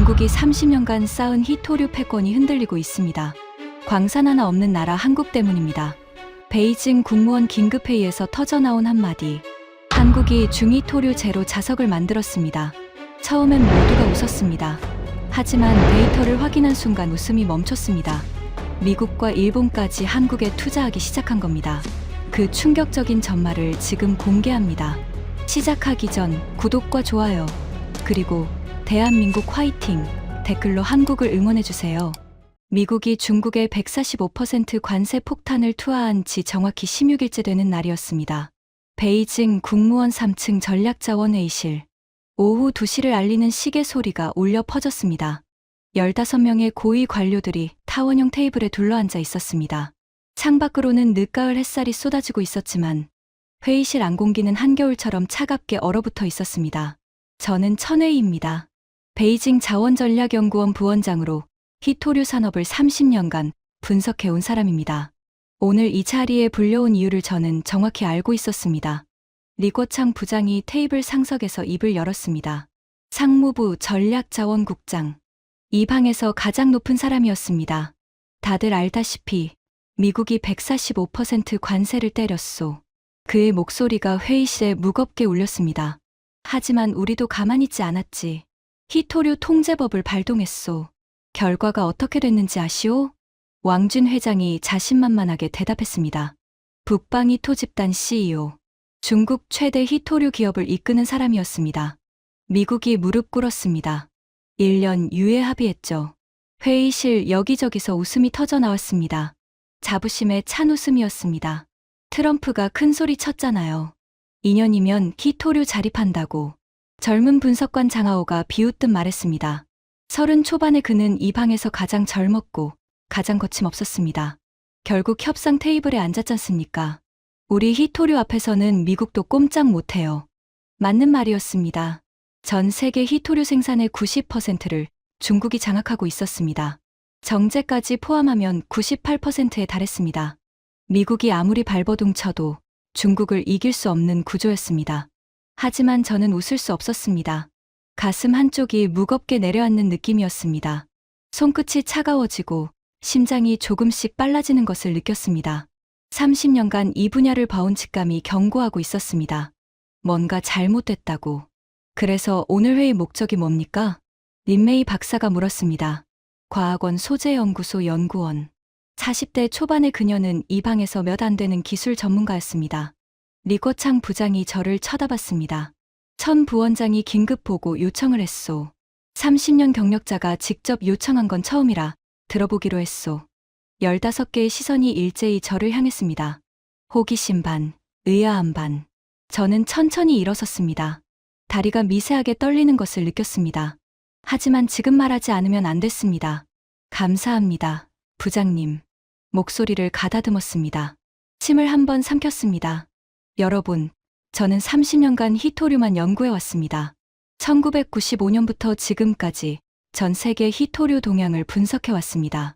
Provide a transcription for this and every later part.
중국이 30년간 쌓은 희토류 패권이 흔들리고 있습니다. 광산 하나 없는 나라 한국 때문입니다. 베이징 국무원 긴급회의에서 터져나온 한마디. 한국이 중희토류 제로 자석을 만들었습니다. 처음엔 모두가 웃었습니다. 하지만 데이터를 확인한 순간 웃음이 멈췄습니다. 미국과 일본까지 한국에 투자하기 시작한 겁니다. 그 충격적인 전말을 지금 공개합니다. 시작하기 전 구독과 좋아요, 그리고 대한민국 화이팅 댓글로 한국을 응원해주세요. 미국이 중국에 145% 관세 폭탄을 투하한 지 정확히 16일째 되는 날이었습니다. 베이징 국무원 3층 전략자원회의실. 오후 2시를 알리는 시계 소리가 울려 퍼졌습니다. 15명의 고위 관료들이 타원형 테이블에 둘러앉아 있었습니다. 창밖으로는 늦가을 햇살이 쏟아지고 있었지만 회의실 안공기는 한겨울처럼 차갑게 얼어붙어 있었습니다. 저는 천회희입니다. 베이징 자원전략연구원 부원장으로 희토류 산업을 30년간 분석해온 사람입니다. 오늘 이 자리에 불려온 이유를 저는 정확히 알고 있었습니다. 리궈창 부장이 테이블 상석에서 입을 열었습니다. 상무부 전략자원국장. 이 방에서 가장 높은 사람이었습니다. 다들 알다시피 미국이 145% 관세를 때렸소. 그의 목소리가 회의실에 무겁게 울렸습니다. 하지만 우리도 가만히 있지 않았지. 희토류 통제법을 발동했소. 결과가 어떻게 됐는지 아시오? 왕준 회장이 자신만만하게 대답했습니다. 북방희토 집단 CEO. 중국 최대 희토류 기업을 이끄는 사람이었습니다. 미국이 무릎 꿇었습니다. 1년 유예 합의했죠. 회의실 여기저기서 웃음이 터져 나왔습니다. 자부심에 찬 웃음이었습니다. 트럼프가 큰 소리 쳤잖아요. 2년이면 희토류 자립한다고. 젊은 분석관 장하오가 비웃듯 말했습니다. 30 초반의 그는 이 방에서 가장 젊었고 가장 거침없었습니다. 결국 협상 테이블에 앉았잖습니까? 우리 희토류 앞에서는 미국도 꼼짝 못해요. 맞는 말이었습니다. 전 세계 희토류 생산의 90%를 중국이 장악하고 있었습니다. 정제까지 포함하면 98%에 달했습니다. 미국이 아무리 발버둥 쳐도 중국을 이길 수 없는 구조였습니다. 하지만 저는 웃을 수 없었습니다. 가슴 한쪽이 무겁게 내려앉는 느낌이었습니다. 손끝이 차가워지고 심장이 조금씩 빨라지는 것을 느꼈습니다. 30년간 이 분야를 봐온 직감이 경고하고 있었습니다. 뭔가 잘못됐다고. 그래서 오늘 회의 목적이 뭡니까? 린메이 박사가 물었습니다. 과학원 소재연구소 연구원. 40대 초반의 그녀는 이 방에서 몇 안 되는 기술 전문가였습니다. 리궈창 부장이 저를 쳐다봤습니다. 천 부원장이 긴급 보고 요청을 했소. 30년 경력자가 직접 요청한 건 처음이라 들어보기로 했소. 15개의 시선이 일제히 저를 향했습니다. 호기심 반, 의아함 반. 저는 천천히 일어섰습니다. 다리가 미세하게 떨리는 것을 느꼈습니다. 하지만 지금 말하지 않으면 안 됐습니다. 감사합니다, 부장님. 목소리를 가다듬었습니다. 침을 한번 삼켰습니다. 여러분, 저는 30년간 희토류만 연구해왔습니다. 1995년부터 지금까지 전 세계 희토류 동향을 분석해왔습니다.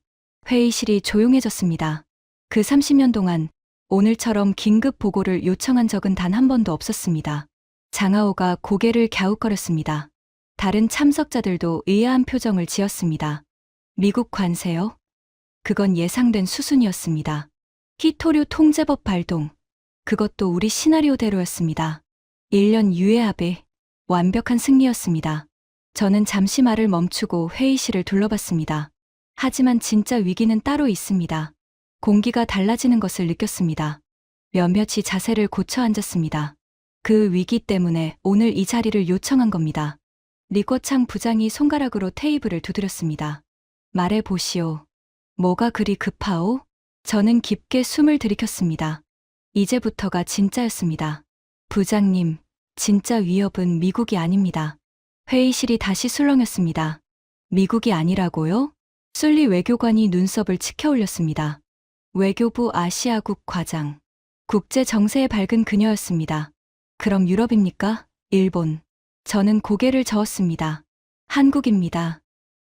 회의실이 조용해졌습니다. 그 30년 동안 오늘처럼 긴급 보고를 요청한 적은 단 한 번도 없었습니다. 장하오가 고개를 갸웃거렸습니다. 다른 참석자들도 의아한 표정을 지었습니다. 미국 관세요? 그건 예상된 수순이었습니다. 희토류 통제법 발동. 그것도 우리 시나리오대로였습니다. 1년 유예 합의. 완벽한 승리였습니다. 저는 잠시 말을 멈추고 회의실을 둘러봤습니다. 하지만 진짜 위기는 따로 있습니다. 공기가 달라지는 것을 느꼈습니다. 몇몇이 자세를 고쳐 앉았습니다. 그 위기 때문에 오늘 이 자리를 요청한 겁니다. 리궈창 부장이 손가락으로 테이블을 두드렸습니다. 말해 보시오. 뭐가 그리 급하오? 저는 깊게 숨을 들이켰습니다. 이제부터가 진짜였습니다. 부장님, 진짜 위협은 미국이 아닙니다. 회의실이 다시 술렁였습니다. 미국이 아니라고요? 술리 외교관이 눈썹을 치켜 올렸습니다. 외교부 아시아국 과장. 국제 정세에 밝은 그녀였습니다. 그럼 유럽입니까? 일본. 저는 고개를 저었습니다. 한국입니다.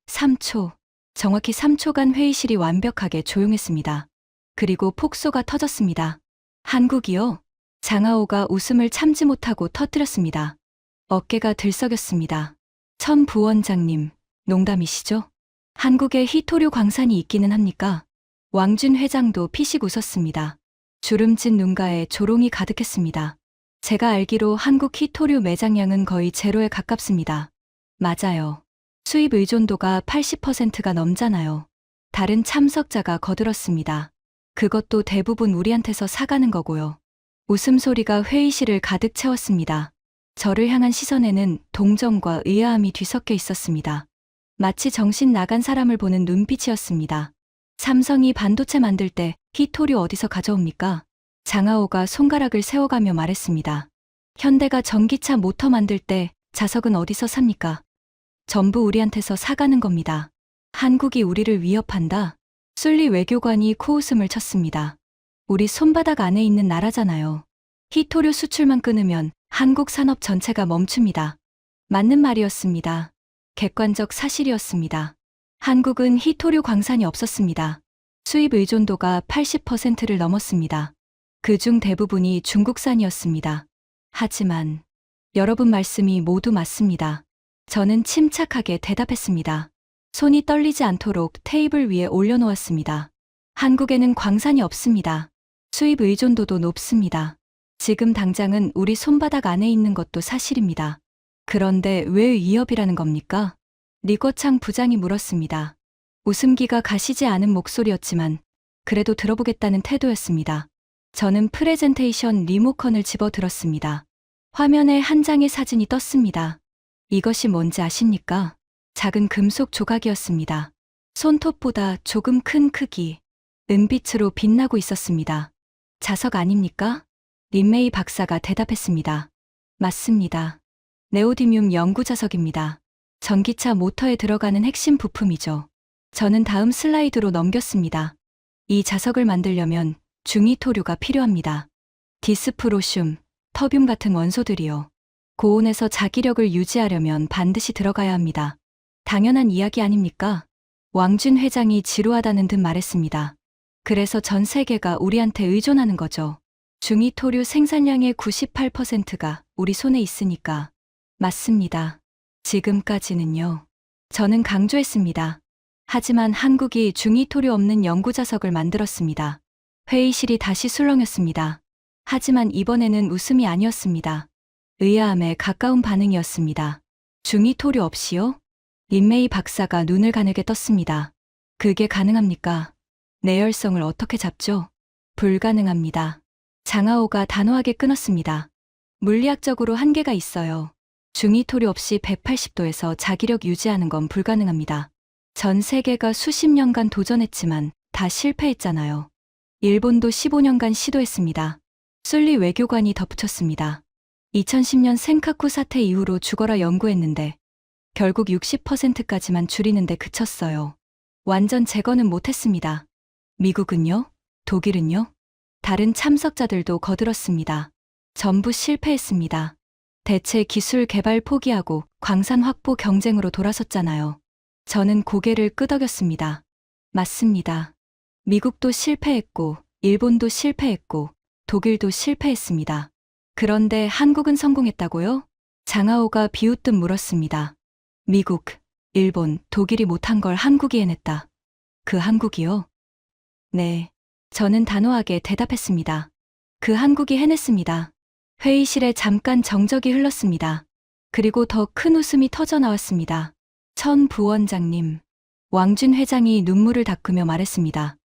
3초. 정확히 3초간 회의실이 완벽하게 조용했습니다. 그리고 폭소가 터졌습니다. 한국이요? 장하오가 웃음을 참지 못하고 터뜨렸습니다. 어깨가 들썩였습니다. 천 부원장님, 농담이시죠? 한국에 희토류 광산이 있기는 합니까? 왕준 회장도 피식 웃었습니다. 주름진 눈가에 조롱이 가득했습니다. 제가 알기로 한국 희토류 매장량은 거의 제로에 가깝습니다. 맞아요. 수입 의존도가 80%가 넘잖아요. 다른 참석자가 거들었습니다. 그것도 대부분 우리한테서 사가는 거고요. 웃음소리가 회의실을 가득 채웠습니다. 저를 향한 시선에는 동정과 의아함이 뒤섞여 있었습니다. 마치 정신 나간 사람을 보는 눈빛이었습니다. 삼성이 반도체 만들 때 희토류 어디서 가져옵니까? 장하오가 손가락을 세워가며 말했습니다. 현대가 전기차 모터 만들 때 자석은 어디서 삽니까? 전부 우리한테서 사가는 겁니다. 한국이 우리를 위협한다. 술리 외교관이 코웃음을 쳤습니다. 우리 손바닥 안에 있는 나라잖아요. 희토류 수출만 끊으면 한국 산업 전체가 멈춥니다. 맞는 말이었습니다. 객관적 사실이었습니다. 한국은 희토류 광산이 없었습니다. 수입 의존도가 80%를 넘었습니다. 그중 대부분이 중국산이었습니다. 하지만 여러분 말씀이 모두 맞습니다. 저는 침착하게 대답했습니다. 손이 떨리지 않도록 테이블 위에 올려놓았습니다. 한국에는 광산이 없습니다. 수입 의존도도 높습니다. 지금 당장은 우리 손바닥 안에 있는 것도 사실입니다. 그런데 왜 위협이라는 겁니까? 리거창 부장이 물었습니다. 웃음기가 가시지 않은 목소리였지만 그래도 들어보겠다는 태도였습니다. 저는 프레젠테이션 리모컨을 집어들었습니다. 화면에 한 장의 사진이 떴습니다. 이것이 뭔지 아십니까? 작은 금속 조각이었습니다. 손톱보다 조금 큰 크기, 은빛으로 빛나고 있었습니다. 자석 아닙니까? 린메이 박사가 대답했습니다. 맞습니다. 네오디뮴 연구 자석입니다. 전기차 모터에 들어가는 핵심 부품이죠. 저는 다음 슬라이드로 넘겼습니다. 이 자석을 만들려면 중희토류가 필요합니다. 디스프로슘, 터뷴 같은 원소들이요. 고온에서 자기력을 유지하려면 반드시 들어가야 합니다. 당연한 이야기 아닙니까? 왕준 회장이 지루하다는 듯 말했습니다. 그래서 전 세계가 우리한테 의존하는 거죠. 중희토류 생산량의 98%가 우리 손에 있으니까. 맞습니다. 지금까지는요. 저는 강조했습니다. 하지만 한국이 중희토류 없는 연구자석을 만들었습니다. 회의실이 다시 술렁였습니다. 하지만 이번에는 웃음이 아니었습니다. 의아함에 가까운 반응이었습니다. 중희토류 없이요? 린메이 박사가 눈을 가늘게 떴습니다. 그게 가능합니까? 내열성을 어떻게 잡죠? 불가능합니다. 장하오가 단호하게 끊었습니다. 물리학적으로 한계가 있어요. 중희토류 없이 180도에서 자기력 유지하는 건 불가능합니다. 전 세계가 수십 년간 도전했지만 다 실패했잖아요. 일본도 15년간 시도했습니다. 술리 외교관이 덧붙였습니다. 2010년 센카쿠 사태 이후로 죽어라 연구했는데 결국 60%까지만 줄이는데 그쳤어요. 완전 제거는 못했습니다. 미국은요? 독일은요? 다른 참석자들도 거들었습니다. 전부 실패했습니다. 대체 기술 개발 포기하고 광산 확보 경쟁으로 돌아섰잖아요. 저는 고개를 끄덕였습니다. 맞습니다. 미국도 실패했고, 일본도 실패했고, 독일도 실패했습니다. 그런데 한국은 성공했다고요? 장하오가 비웃듯 물었습니다. 미국, 일본, 독일이 못한 걸 한국이 해냈다. 그 한국이요? 네. 저는 단호하게 대답했습니다. 그 한국이 해냈습니다. 회의실에 잠깐 정적이 흘렀습니다. 그리고 더 큰 웃음이 터져 나왔습니다. 천 부원장님. 왕준 회장이 눈물을 닦으며 말했습니다.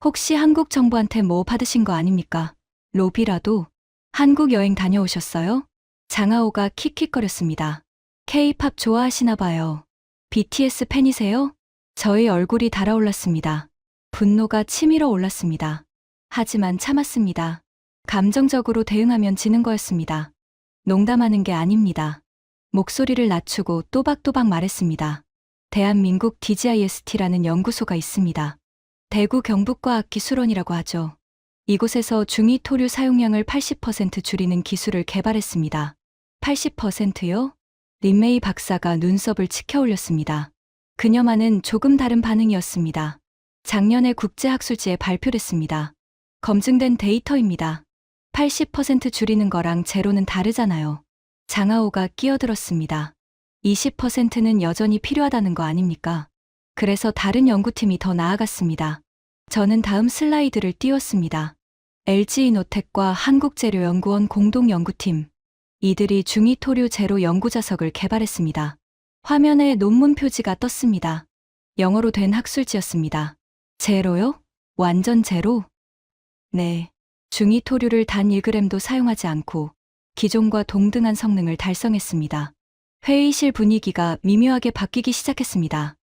혹시 한국 정부한테 뭐 받으신 거 아닙니까? 로비라도? 한국 여행 다녀오셨어요? 장하오가 킥킥거렸습니다. K-팝 좋아하시나 봐요. BTS 팬이세요? 저의 얼굴이 달아올랐습니다. 분노가 치밀어 올랐습니다. 하지만 참았습니다. 감정적으로 대응하면 지는 거였습니다. 농담하는 게 아닙니다. 목소리를 낮추고 또박또박 말했습니다. 대한민국 DGIST라는 연구소가 있습니다. 대구 경북과학기술원이라고 하죠. 이곳에서 중희토류 사용량을 80% 줄이는 기술을 개발했습니다. 80%요? 린메이 박사가 눈썹을 치켜 올렸습니다. 그녀만은 조금 다른 반응이었습니다. 작년에 국제학술지에 발표됐습니다. 검증된 데이터입니다. 80% 줄이는 거랑 제로는 다르잖아요. 장하오가 끼어들었습니다. 20%는 여전히 필요하다는 거 아닙니까? 그래서 다른 연구팀이 더 나아갔습니다. 저는 다음 슬라이드를 띄웠습니다. LG이노텍과 한국재료연구원 공동연구팀. 이들이 중위토류 제로 연구자석을 개발했습니다. 화면에 논문 표지가 떴습니다. 영어로 된 학술지였습니다. 제로요? 완전 제로? 네. 중위토류를 단 1g도 사용하지 않고 기존과 동등한 성능을 달성했습니다. 회의실 분위기가 미묘하게 바뀌기 시작했습니다.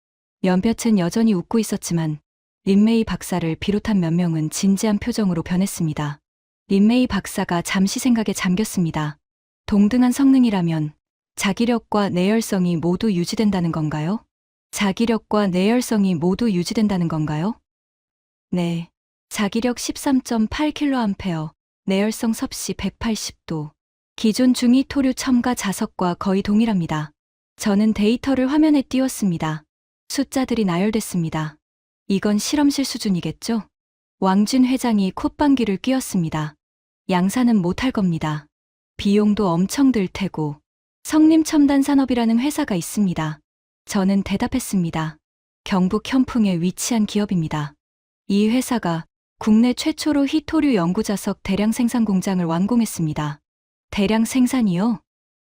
몇몇은 여전히 웃고 있었지만 린메이 박사를 비롯한 몇 명은 진지한 표정으로 변했습니다. 린메이 박사가 잠시 생각에 잠겼습니다. 동등한 성능이라면 자기력과 내열성이 모두 유지된다는 건가요? 자기력과 내열성이 모두 유지된다는 건가요? 네. 자기력 13.8kA, 내열성 섭씨 180도. 기존 중위토류 첨가 자석과 거의 동일합니다. 저는 데이터를 화면에 띄웠습니다. 숫자들이 나열됐습니다. 이건 실험실 수준이겠죠? 왕준 회장이 콧방귀를 뀌었습니다. 양산은 못할 겁니다. 비용도 엄청 들 테고. 성림첨단산업이라는 회사가 있습니다. 저는 대답했습니다. 경북 현풍에 위치한 기업입니다. 이 회사가 국내 최초로 희토류 연구자석 대량 생산 공장을 완공했습니다. 대량 생산이요?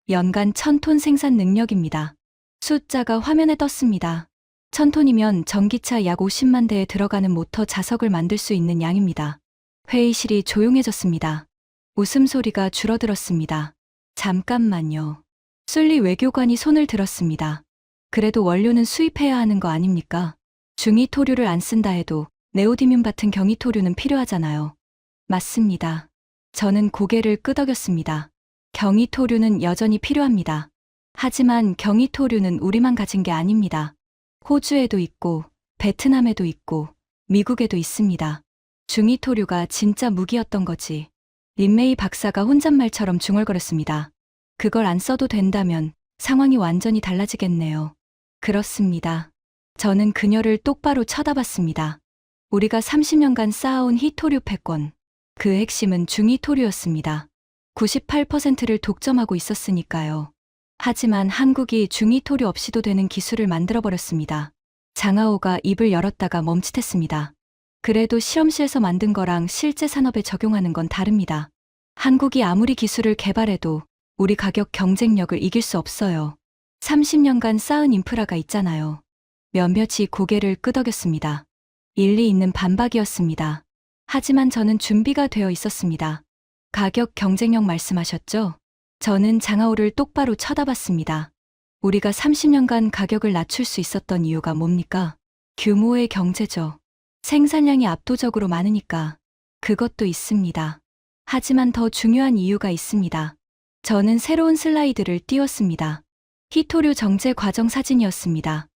연간 1000톤 생산 능력입니다. 숫자가 화면에 떴습니다. 1000톤이면 전기차 약 50만 대에 들어가는 모터 자석을 만들 수 있는 양입니다. 회의실이 조용해졌습니다. 웃음소리가 줄어들었습니다. 잠깐만요. 술리 외교관이 손을 들었습니다. 그래도 원료는 수입해야 하는 거 아닙니까? 중위토류를 안 쓴다 해도 네오디뮴 같은 경이토류는 필요하잖아요. 맞습니다. 저는 고개를 끄덕였습니다. 경이토류는 여전히 필요합니다. 하지만 경이토류는 우리만 가진 게 아닙니다. 호주에도 있고, 베트남에도 있고, 미국에도 있습니다. 중위토류가 진짜 무기였던 거지. 린메이 박사가 혼잣말처럼 중얼거렸습니다. 그걸 안 써도 된다면 상황이 완전히 달라지겠네요. 그렇습니다. 저는 그녀를 똑바로 쳐다봤습니다. 우리가 30년간 쌓아온 희토류 패권. 그 핵심은 중위토류였습니다. 98%를 독점하고 있었으니까요. 하지만 한국이 중위토류 없이도 되는 기술을 만들어버렸습니다. 장하오가 입을 열었다가 멈칫했습니다. 그래도 실험실에서 만든 거랑 실제 산업에 적용하는 건 다릅니다. 한국이 아무리 기술을 개발해도 우리 가격 경쟁력을 이길 수 없어요. 30년간 쌓은 인프라가 있잖아요. 몇몇이 고개를 끄덕였습니다. 일리 있는 반박이었습니다. 하지만 저는 준비가 되어 있었습니다. 가격 경쟁력 말씀하셨죠? 저는 장하오를 똑바로 쳐다봤습니다. 우리가 30년간 가격을 낮출 수 있었던 이유가 뭡니까? 규모의 경제죠. 생산량이 압도적으로 많으니까. 그것도 있습니다. 하지만 더 중요한 이유가 있습니다. 저는 새로운 슬라이드를 띄웠습니다. 희토류 정제 과정 사진이었습니다.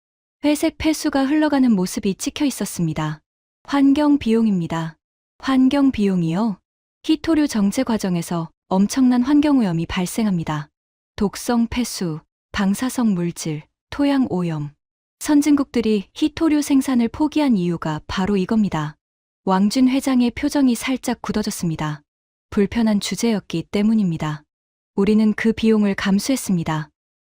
회색 폐수가 흘러가는 모습이 찍혀 있었습니다. 환경 비용입니다. 환경 비용이요? 희토류 정제 과정에서 엄청난 환경오염이 발생합니다. 독성 폐수, 방사성 물질, 토양 오염. 선진국들이 희토류 생산을 포기한 이유가 바로 이겁니다. 왕준 회장의 표정이 살짝 굳어졌습니다. 불편한 주제였기 때문입니다. 우리는 그 비용을 감수했습니다.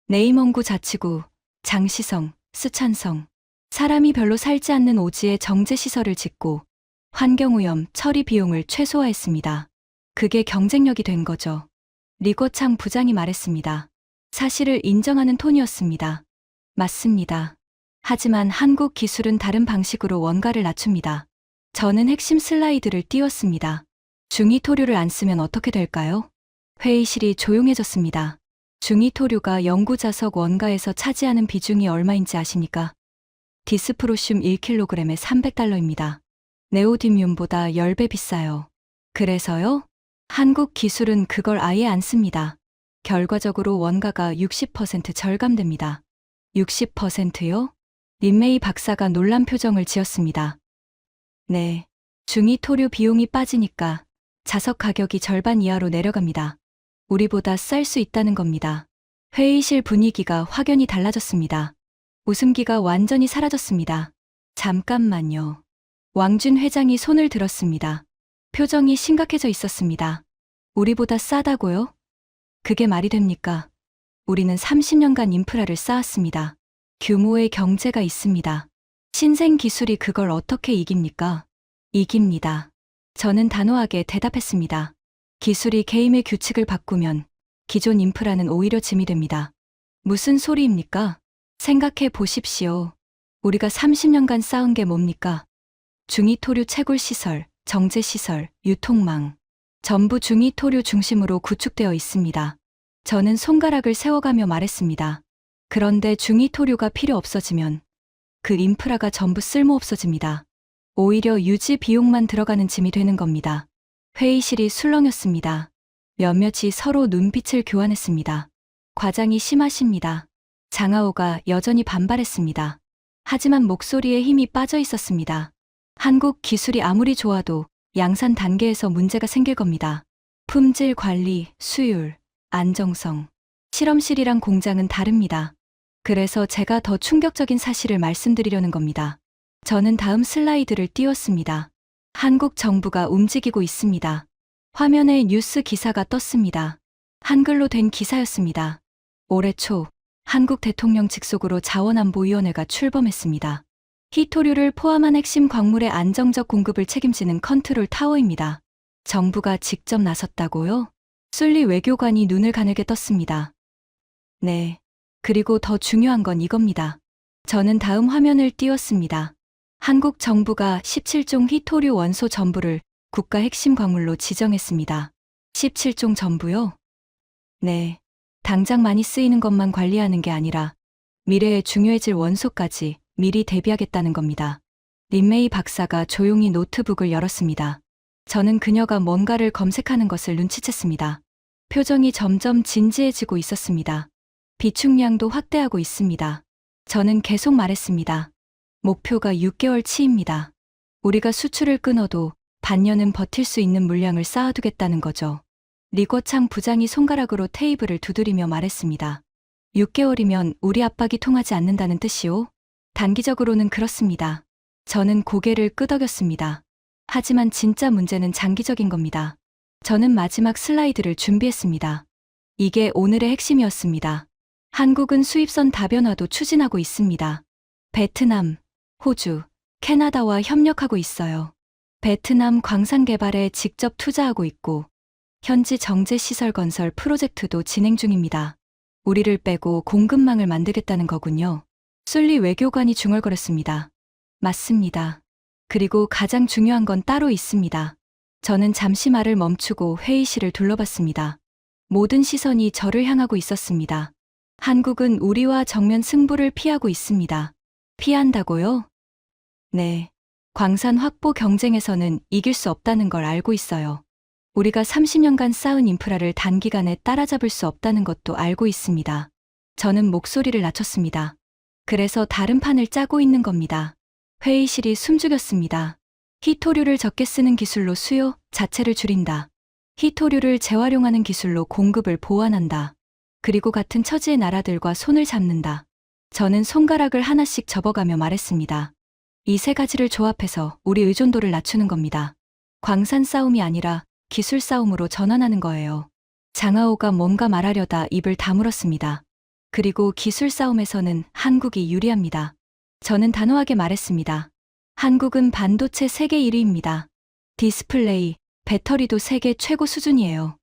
네이먼구 자치구, 장시성, 스촨성. 사람이 별로 살지 않는 오지에 정제시설을 짓고 환경오염 처리 비용을 최소화했습니다. 그게 경쟁력이 된 거죠. 리거창 부장이 말했습니다. 사실을 인정하는 톤이었습니다. 맞습니다. 하지만 한국 기술은 다른 방식으로 원가를 낮춥니다. 저는 핵심 슬라이드를 띄웠습니다. 중위토류를 안 쓰면 어떻게 될까요? 회의실이 조용해졌습니다. 중위토류가 연구자석 원가에서 차지하는 비중이 얼마인지 아십니까? 디스프로슘 1kg에 $300입니다. 네오디뮴보다 10배 비싸요. 그래서요? 한국 기술은 그걸 아예 안 씁니다. 결과적으로 원가가 60% 절감됩니다. 60%요? 린메이 박사가 놀란 표정을 지었습니다. 네. 중위토류 비용이 빠지니까 자석 가격이 절반 이하로 내려갑니다. 우리보다 쌀 수 있다는 겁니다. 회의실 분위기가 확연히 달라졌습니다. 웃음기가 완전히 사라졌습니다. 잠깐만요. 왕준 회장이 손을 들었습니다. 표정이 심각해져 있었습니다. 우리보다 싸다고요? 그게 말이 됩니까? 우리는 30년간 인프라를 쌓았습니다. 규모의 경제가 있습니다. 신생 기술이 그걸 어떻게 이깁니까? 이깁니다. 저는 단호하게 대답했습니다. 기술이 게임의 규칙을 바꾸면 기존 인프라는 오히려 짐이 됩니다. 무슨 소리입니까? 생각해 보십시오. 우리가 30년간 쌓은 게 뭡니까? 중위토류 채굴 시설, 정제 시설, 유통망. 전부 중위토류 중심으로 구축되어 있습니다. 저는 손가락을 세워가며 말했습니다. 그런데 중위토류가 필요 없어지면 그 인프라가 전부 쓸모없어집니다. 오히려 유지 비용만 들어가는 짐이 되는 겁니다. 회의실이 술렁였습니다. 몇몇이 서로 눈빛을 교환했습니다. 과장이 심하십니다. 장하오가 여전히 반발했습니다. 하지만 목소리에 힘이 빠져 있었습니다. 한국 기술이 아무리 좋아도 양산 단계에서 문제가 생길 겁니다. 품질 관리, 수율, 안정성. 실험실이랑 공장은 다릅니다. 그래서 제가 더 충격적인 사실을 말씀드리려는 겁니다. 저는 다음 슬라이드를 띄웠습니다. 한국 정부가 움직이고 있습니다. 화면에 뉴스 기사가 떴습니다. 한글로 된 기사였습니다. 올해 초 한국 대통령 직속으로 자원안보위원회가 출범했습니다. 히토류를 포함한 핵심 광물의 안정적 공급을 책임지는 컨트롤 타워입니다. 정부가 직접 나섰다고요? 술리 외교관이 눈을 가늘게 떴습니다. 네. 그리고 더 중요한 건 이겁니다. 저는 다음 화면을 띄웠습니다. 한국 정부가 17종 히토류 원소 전부를 국가 핵심 광물로 지정했습니다. 17종 전부요? 네. 당장 많이 쓰이는 것만 관리하는 게 아니라 미래에 중요해질 원소까지 미리 대비하겠다는 겁니다. 린메이 박사가 조용히 노트북을 열었습니다. 저는 그녀가 뭔가를 검색하는 것을 눈치챘습니다. 표정이 점점 진지해지고 있었습니다. 비축량도 확대하고 있습니다. 저는 계속 말했습니다. 목표가 6개월치입니다. 우리가 수출을 끊어도 반년은 버틸 수 있는 물량을 쌓아두겠다는 거죠. 리궈창 부장이 손가락으로 테이블을 두드리며 말했습니다. 6개월이면 우리 압박이 통하지 않는다는 뜻이오? 단기적으로는 그렇습니다. 저는 고개를 끄덕였습니다. 하지만 진짜 문제는 장기적인 겁니다. 저는 마지막 슬라이드를 준비했습니다. 이게 오늘의 핵심이었습니다. 한국은 수입선 다변화도 추진하고 있습니다. 베트남, 호주, 캐나다와 협력하고 있어요. 베트남 광산 개발에 직접 투자하고 있고 현지 정제 시설 건설 프로젝트도 진행 중입니다. 우리를 빼고 공급망을 만들겠다는 거군요. 술리 외교관이 중얼거렸습니다. 맞습니다. 그리고 가장 중요한 건 따로 있습니다. 저는 잠시 말을 멈추고 회의실을 둘러봤습니다. 모든 시선이 저를 향하고 있었습니다. 한국은 우리와 정면 승부를 피하고 있습니다. 피한다고요? 네. 광산 확보 경쟁에서는 이길 수 없다는 걸 알고 있어요. 우리가 30년간 쌓은 인프라를 단기간에 따라잡을 수 없다는 것도 알고 있습니다. 저는 목소리를 낮췄습니다. 그래서 다른 판을 짜고 있는 겁니다. 회의실이 숨죽였습니다. 히토류를 적게 쓰는 기술로 수요 자체를 줄인다. 히토류를 재활용하는 기술로 공급을 보완한다. 그리고 같은 처지의 나라들과 손을 잡는다. 저는 손가락을 하나씩 접어가며 말했습니다. 이 세 가지를 조합해서 우리 의존도를 낮추는 겁니다. 광산 싸움이 아니라 기술 싸움으로 전환하는 거예요. 장하오가 뭔가 말하려다 입을 다물었습니다. 그리고 기술 싸움에서는 한국이 유리합니다. 저는 단호하게 말했습니다. 한국은 반도체 세계 1위입니다. 디스플레이, 배터리도 세계 최고 수준이에요.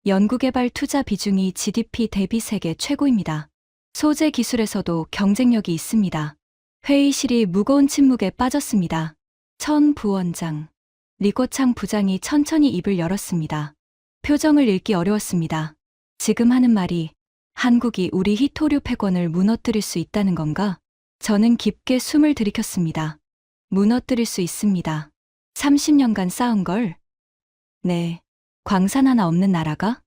연구개발 투자 비중이 GDP 대비 세계 최고입니다. 소재 기술에서도 경쟁력이 있습니다. 회의실이 무거운 침묵에 빠졌습니다. 천 부원장, 리궈창 부장이 천천히 입을 열었습니다. 표정을 읽기 어려웠습니다. 지금 하는 말이 한국이 우리 히토류 패권을 무너뜨릴 수 있다는 건가? 저는 깊게 숨을 들이켰습니다. 무너뜨릴 수 있습니다. 30년간 쌓은 걸? 네. 광산 하나 없는 나라가?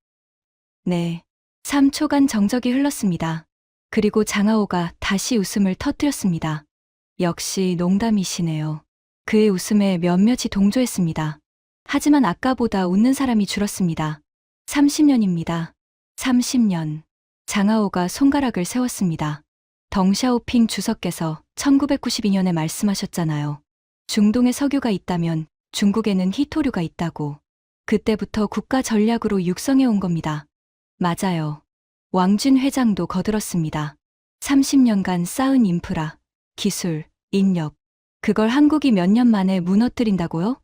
네. 3초간 정적이 흘렀습니다. 그리고 장하오가 다시 웃음을 터뜨렸습니다. 역시 농담이시네요. 그의 웃음에 몇몇이 동조했습니다. 하지만 아까보다 웃는 사람이 줄었습니다. 30년입니다. 30년. 장하오가 손가락을 세웠습니다. 덩샤오핑 주석께서 1992년에 말씀하셨잖아요. 중동에 석유가 있다면 중국에는 히토류가 있다고. 그때부터 국가 전략으로 육성해 온 겁니다. 맞아요. 왕진 회장도 거들었습니다. 30년간 쌓은 인프라, 기술, 인력, 그걸 한국이 몇 년 만에 무너뜨린다고요?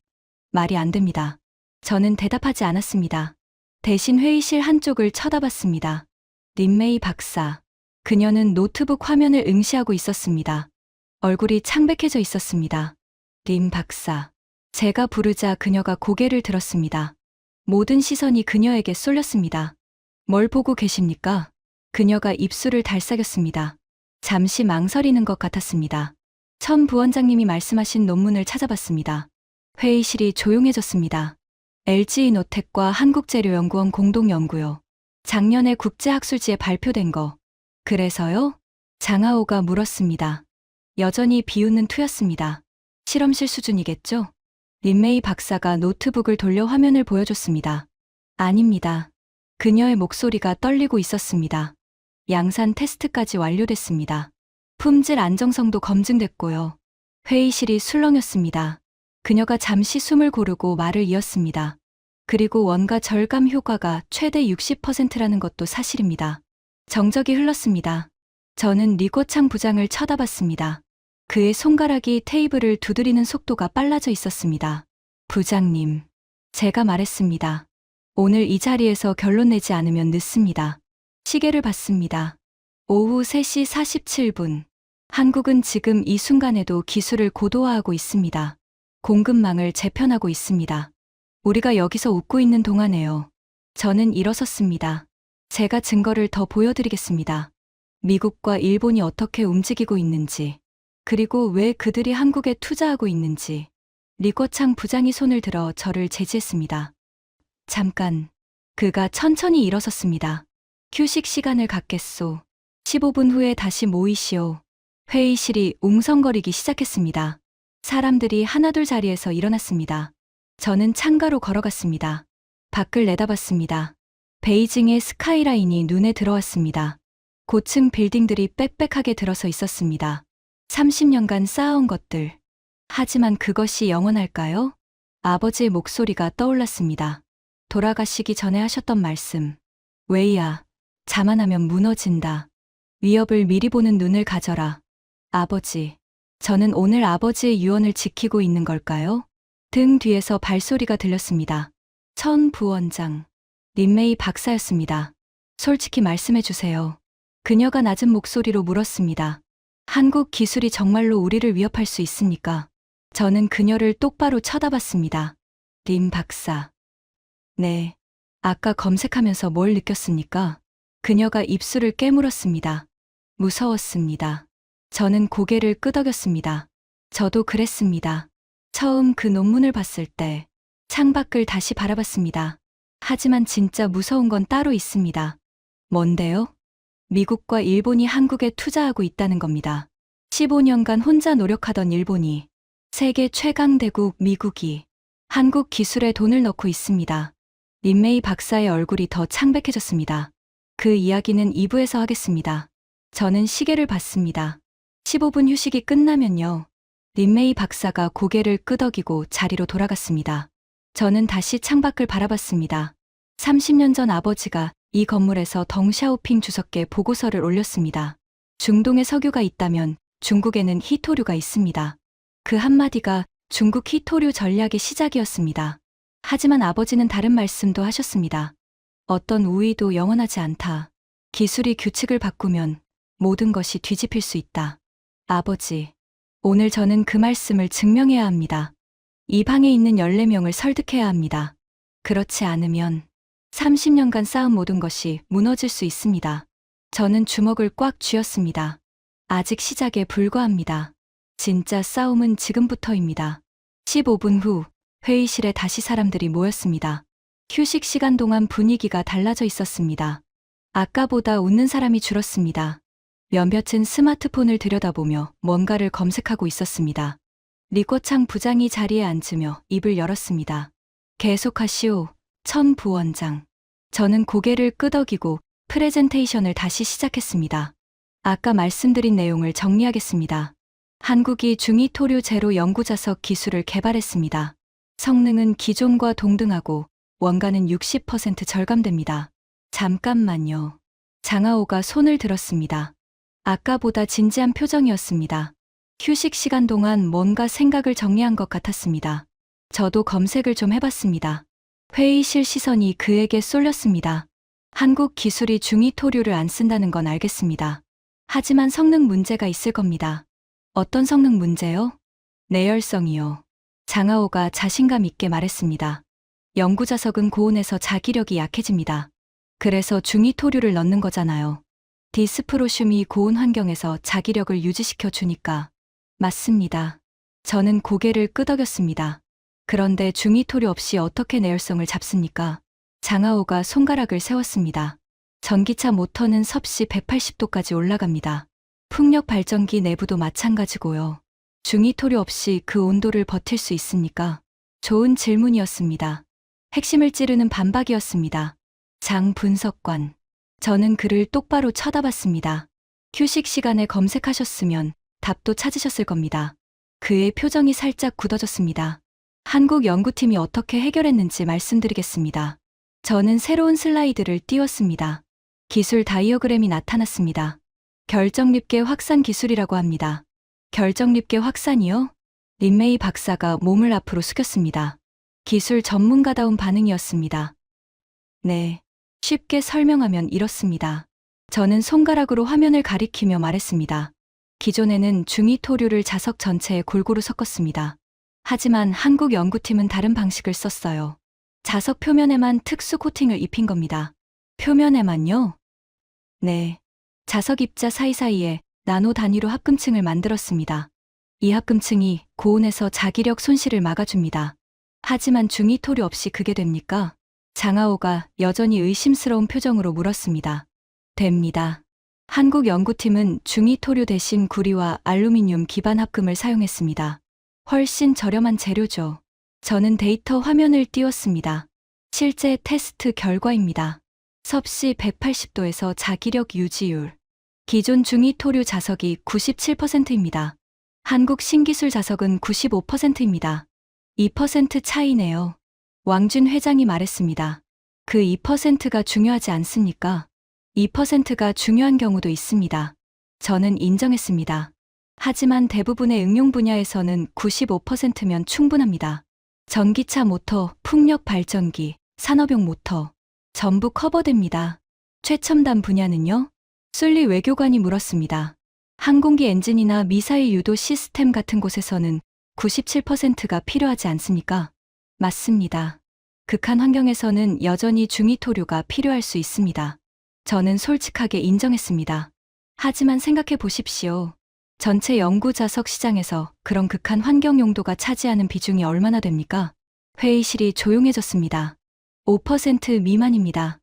말이 안 됩니다. 저는 대답하지 않았습니다. 대신 회의실 한쪽을 쳐다봤습니다. 린메이 박사. 그녀는 노트북 화면을 응시하고 있었습니다. 얼굴이 창백해져 있었습니다. 린 박사. 제가 부르자 그녀가 고개를 들었습니다. 모든 시선이 그녀에게 쏠렸습니다. 뭘 보고 계십니까? 그녀가 입술을 달싹였습니다. 잠시 망설이는 것 같았습니다. 천 부원장님이 말씀하신 논문을 찾아봤습니다. 회의실이 조용해졌습니다. LG이노텍과 한국재료연구원 공동연구요. 작년에 국제학술지에 발표된 거. 그래서요? 장하오가 물었습니다. 여전히 비웃는 투였습니다. 실험실 수준이겠죠? 린메이 박사가 노트북을 돌려 화면을 보여줬습니다. 아닙니다. 그녀의 목소리가 떨리고 있었습니다. 양산 테스트까지 완료됐습니다. 품질 안정성도 검증됐고요. 회의실이 술렁였습니다. 그녀가 잠시 숨을 고르고 말을 이었습니다. 그리고 원가 절감 효과가 최대 60%라는 것도 사실입니다. 정적이 흘렀습니다. 저는 리꼬창 부장을 쳐다봤습니다. 그의 손가락이 테이블을 두드리는 속도가 빨라져 있었습니다. 부장님, 제가 말했습니다. 오늘 이 자리에서 결론 내지 않으면 늦습니다. 시계를 봤습니다. 오후 3시 47분. 한국은 지금 이 순간에도 기술을 고도화하고 있습니다. 공급망을 재편하고 있습니다. 우리가 여기서 웃고 있는 동안에요. 저는 일어섰습니다. 제가 증거를 더 보여드리겠습니다. 미국과 일본이 어떻게 움직이고 있는지, 그리고 왜 그들이 한국에 투자하고 있는지. 리꼬창 부장이 손을 들어 저를 제지했습니다. 잠깐. 그가 천천히 일어섰습니다. 휴식 시간을 갖겠소. 15분 후에 다시 모이시오. 회의실이 웅성거리기 시작했습니다. 사람들이 하나둘 자리에서 일어났습니다. 저는 창가로 걸어갔습니다. 밖을 내다봤습니다. 베이징의 스카이라인이 눈에 들어왔습니다. 고층 빌딩들이 빽빽하게 들어서 있었습니다. 30년간 쌓아온 것들. 하지만 그것이 영원할까요? 아버지의 목소리가 떠올랐습니다. 돌아가시기 전에 하셨던 말씀. 웨이야, 자만하면 무너진다. 위협을 미리 보는 눈을 가져라. 아버지, 저는 오늘 아버지의 유언을 지키고 있는 걸까요? 등 뒤에서 발소리가 들렸습니다. 천 부원장. 린메이 박사였습니다. 솔직히 말씀해 주세요. 그녀가 낮은 목소리로 물었습니다. 한국 기술이 정말로 우리를 위협할 수 있습니까? 저는 그녀를 똑바로 쳐다봤습니다. 린 박사. 네. 아까 검색하면서 뭘 느꼈습니까? 그녀가 입술을 깨물었습니다. 무서웠습니다. 저는 고개를 끄덕였습니다. 저도 그랬습니다. 처음 그 논문을 봤을 때 창밖을 다시 바라봤습니다. 하지만 진짜 무서운 건 따로 있습니다. 뭔데요? 미국과 일본이 한국에 투자하고 있다는 겁니다. 15년간 혼자 노력하던 일본이, 세계 최강 대국 미국이 한국 기술에 돈을 넣고 있습니다. 린메이 박사의 얼굴이 더 창백해졌습니다. 그 이야기는 2부에서 하겠습니다. 저는 시계를 봤습니다. 15분 휴식이 끝나면요. 린메이 박사가 고개를 끄덕이고 자리로 돌아갔습니다. 저는 다시 창밖을 바라봤습니다. 30년 전 아버지가 이 건물에서 덩샤오핑 주석께 보고서를 올렸습니다. 중동에 석유가 있다면 중국에는 히토류가 있습니다. 그 한마디가 중국 히토류 전략의 시작이었습니다. 하지만 아버지는 다른 말씀도 하셨습니다. 어떤 우위도 영원하지 않다. 기술이 규칙을 바꾸면 모든 것이 뒤집힐 수 있다. 아버지, 오늘 저는 그 말씀을 증명해야 합니다. 이 방에 있는 14명을 설득해야 합니다. 그렇지 않으면 30년간 쌓은 모든 것이 무너질 수 있습니다. 저는 주먹을 꽉 쥐었습니다. 아직 시작에 불과합니다. 진짜 싸움은 지금부터입니다. 15분 후 회의실에 다시 사람들이 모였습니다. 휴식 시간 동안 분위기가 달라져 있었습니다. 아까보다 웃는 사람이 줄었습니다. 몇몇은 스마트폰을 들여다보며 뭔가를 검색하고 있었습니다. 리꼬창 부장이 자리에 앉으며 입을 열었습니다. 계속하시오, 천 부원장. 저는 고개를 끄덕이고 프레젠테이션을 다시 시작했습니다. 아까 말씀드린 내용을 정리하겠습니다. 한국이 중위토류 제로 연구자석 기술을 개발했습니다. 성능은 기존과 동등하고 원가는 60% 절감됩니다. 잠깐만요. 장하오가 손을 들었습니다. 아까보다 진지한 표정이었습니다. 휴식 시간 동안 뭔가 생각을 정리한 것 같았습니다. 저도 검색을 좀 해봤습니다. 회의실 시선이 그에게 쏠렸습니다. 한국 기술이 중위 토류를 안 쓴다는 건 알겠습니다. 하지만 성능 문제가 있을 겁니다. 어떤 성능 문제요? 내열성이요. 장하오가 자신감 있게 말했습니다. 연구 자석은 고온에서 자기력이 약해집니다. 그래서 중위 토류를 넣는 거잖아요. 디스프로슘이 고온 환경에서 자기력을 유지시켜 주니까. 맞습니다. 저는 고개를 끄덕였습니다. 그런데 중위 토류 없이 어떻게 내열성을 잡습니까? 장하오가 손가락을 세웠습니다. 전기차 모터는 섭씨 180도까지 올라갑니다. 풍력 발전기 내부도 마찬가지고요. 중위 토류 없이 그 온도를 버틸 수 있습니까? 좋은 질문이었습니다. 핵심을 찌르는 반박이었습니다. 장 분석관. 저는 그를 똑바로 쳐다봤습니다. 휴식 시간에 검색하셨으면 답도 찾으셨을 겁니다. 그의 표정이 살짝 굳어졌습니다. 한국 연구팀이 어떻게 해결했는지 말씀드리겠습니다. 저는 새로운 슬라이드를 띄웠습니다. 기술 다이어그램이 나타났습니다. 결정립계 확산 기술이라고 합니다. 결정립계 확산이요? 린메이 박사가 몸을 앞으로 숙였습니다. 기술 전문가다운 반응이었습니다. 네. 쉽게 설명하면 이렇습니다. 저는 손가락으로 화면을 가리키며 말했습니다. 기존에는 중위 토류를 자석 전체에 골고루 섞었습니다. 하지만 한국 연구팀은 다른 방식을 썼어요. 자석 표면에만 특수 코팅을 입힌 겁니다. 표면에만요? 네. 자석 입자 사이사이에 나노 단위로 합금층을 만들었습니다. 이 합금층이 고온에서 자기력 손실을 막아줍니다. 하지만 중위 토류 없이 그게 됩니까? 장하오가 여전히 의심스러운 표정으로 물었습니다. 됩니다. 한국 연구팀은 중위 토류 대신 구리와 알루미늄 기반 합금을 사용했습니다. 훨씬 저렴한 재료죠. 저는 데이터 화면을 띄웠습니다. 실제 테스트 결과입니다. 섭씨 180도에서 자기력 유지율. 기존 중위 토류 자석이 97%입니다. 한국 신기술 자석은 95%입니다. 2% 차이네요. 왕준 회장이 말했습니다. 그 2%가 중요하지 않습니까? 2%가 중요한 경우도 있습니다. 저는 인정했습니다. 하지만 대부분의 응용 분야에서는 95%면 충분합니다. 전기차 모터, 풍력 발전기, 산업용 모터, 전부 커버됩니다. 최첨단 분야는요? 술리 외교관이 물었습니다. 항공기 엔진이나 미사일 유도 시스템 같은 곳에서는 97%가 필요하지 않습니까? 맞습니다. 극한 환경에서는 여전히 중위 토류가 필요할 수 있습니다. 저는 솔직하게 인정했습니다. 하지만 생각해 보십시오. 전체 연구 자석 시장에서 그런 극한 환경 용도가 차지하는 비중이 얼마나 됩니까? 회의실이 조용해졌습니다. 5% 미만입니다.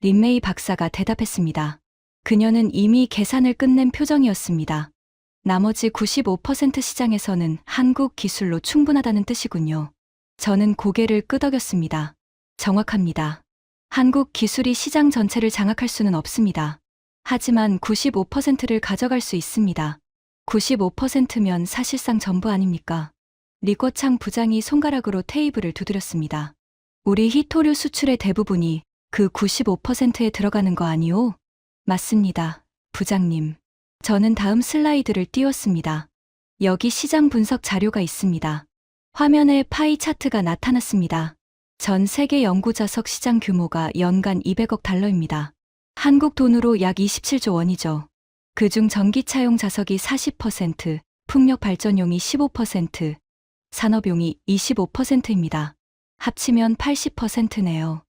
린메이 박사가 대답했습니다. 그녀는 이미 계산을 끝낸 표정이었습니다. 나머지 95% 시장에서는 한국 기술로 충분하다는 뜻이군요. 저는 고개를 끄덕였습니다. 정확합니다. 한국 기술이 시장 전체를 장악할 수는 없습니다. 하지만 95%를 가져갈 수 있습니다. 95%면 사실상 전부 아닙니까? 리꺼창 부장이 손가락으로 테이블을 두드렸습니다. 우리 히토류 수출의 대부분이 그 95%에 들어가는 거 아니오? 맞습니다, 부장님. 저는 다음 슬라이드를 띄웠습니다. 여기 시장 분석 자료가 있습니다. 화면에 파이 차트가 나타났습니다. 전 세계 연구 자석 시장 규모가 연간 200억 달러입니다. 한국 돈으로 약 27조 원이죠. 그중 전기차용 자석이 40%, 풍력 발전용이 15%, 산업용이 25%입니다. 합치면 80%네요.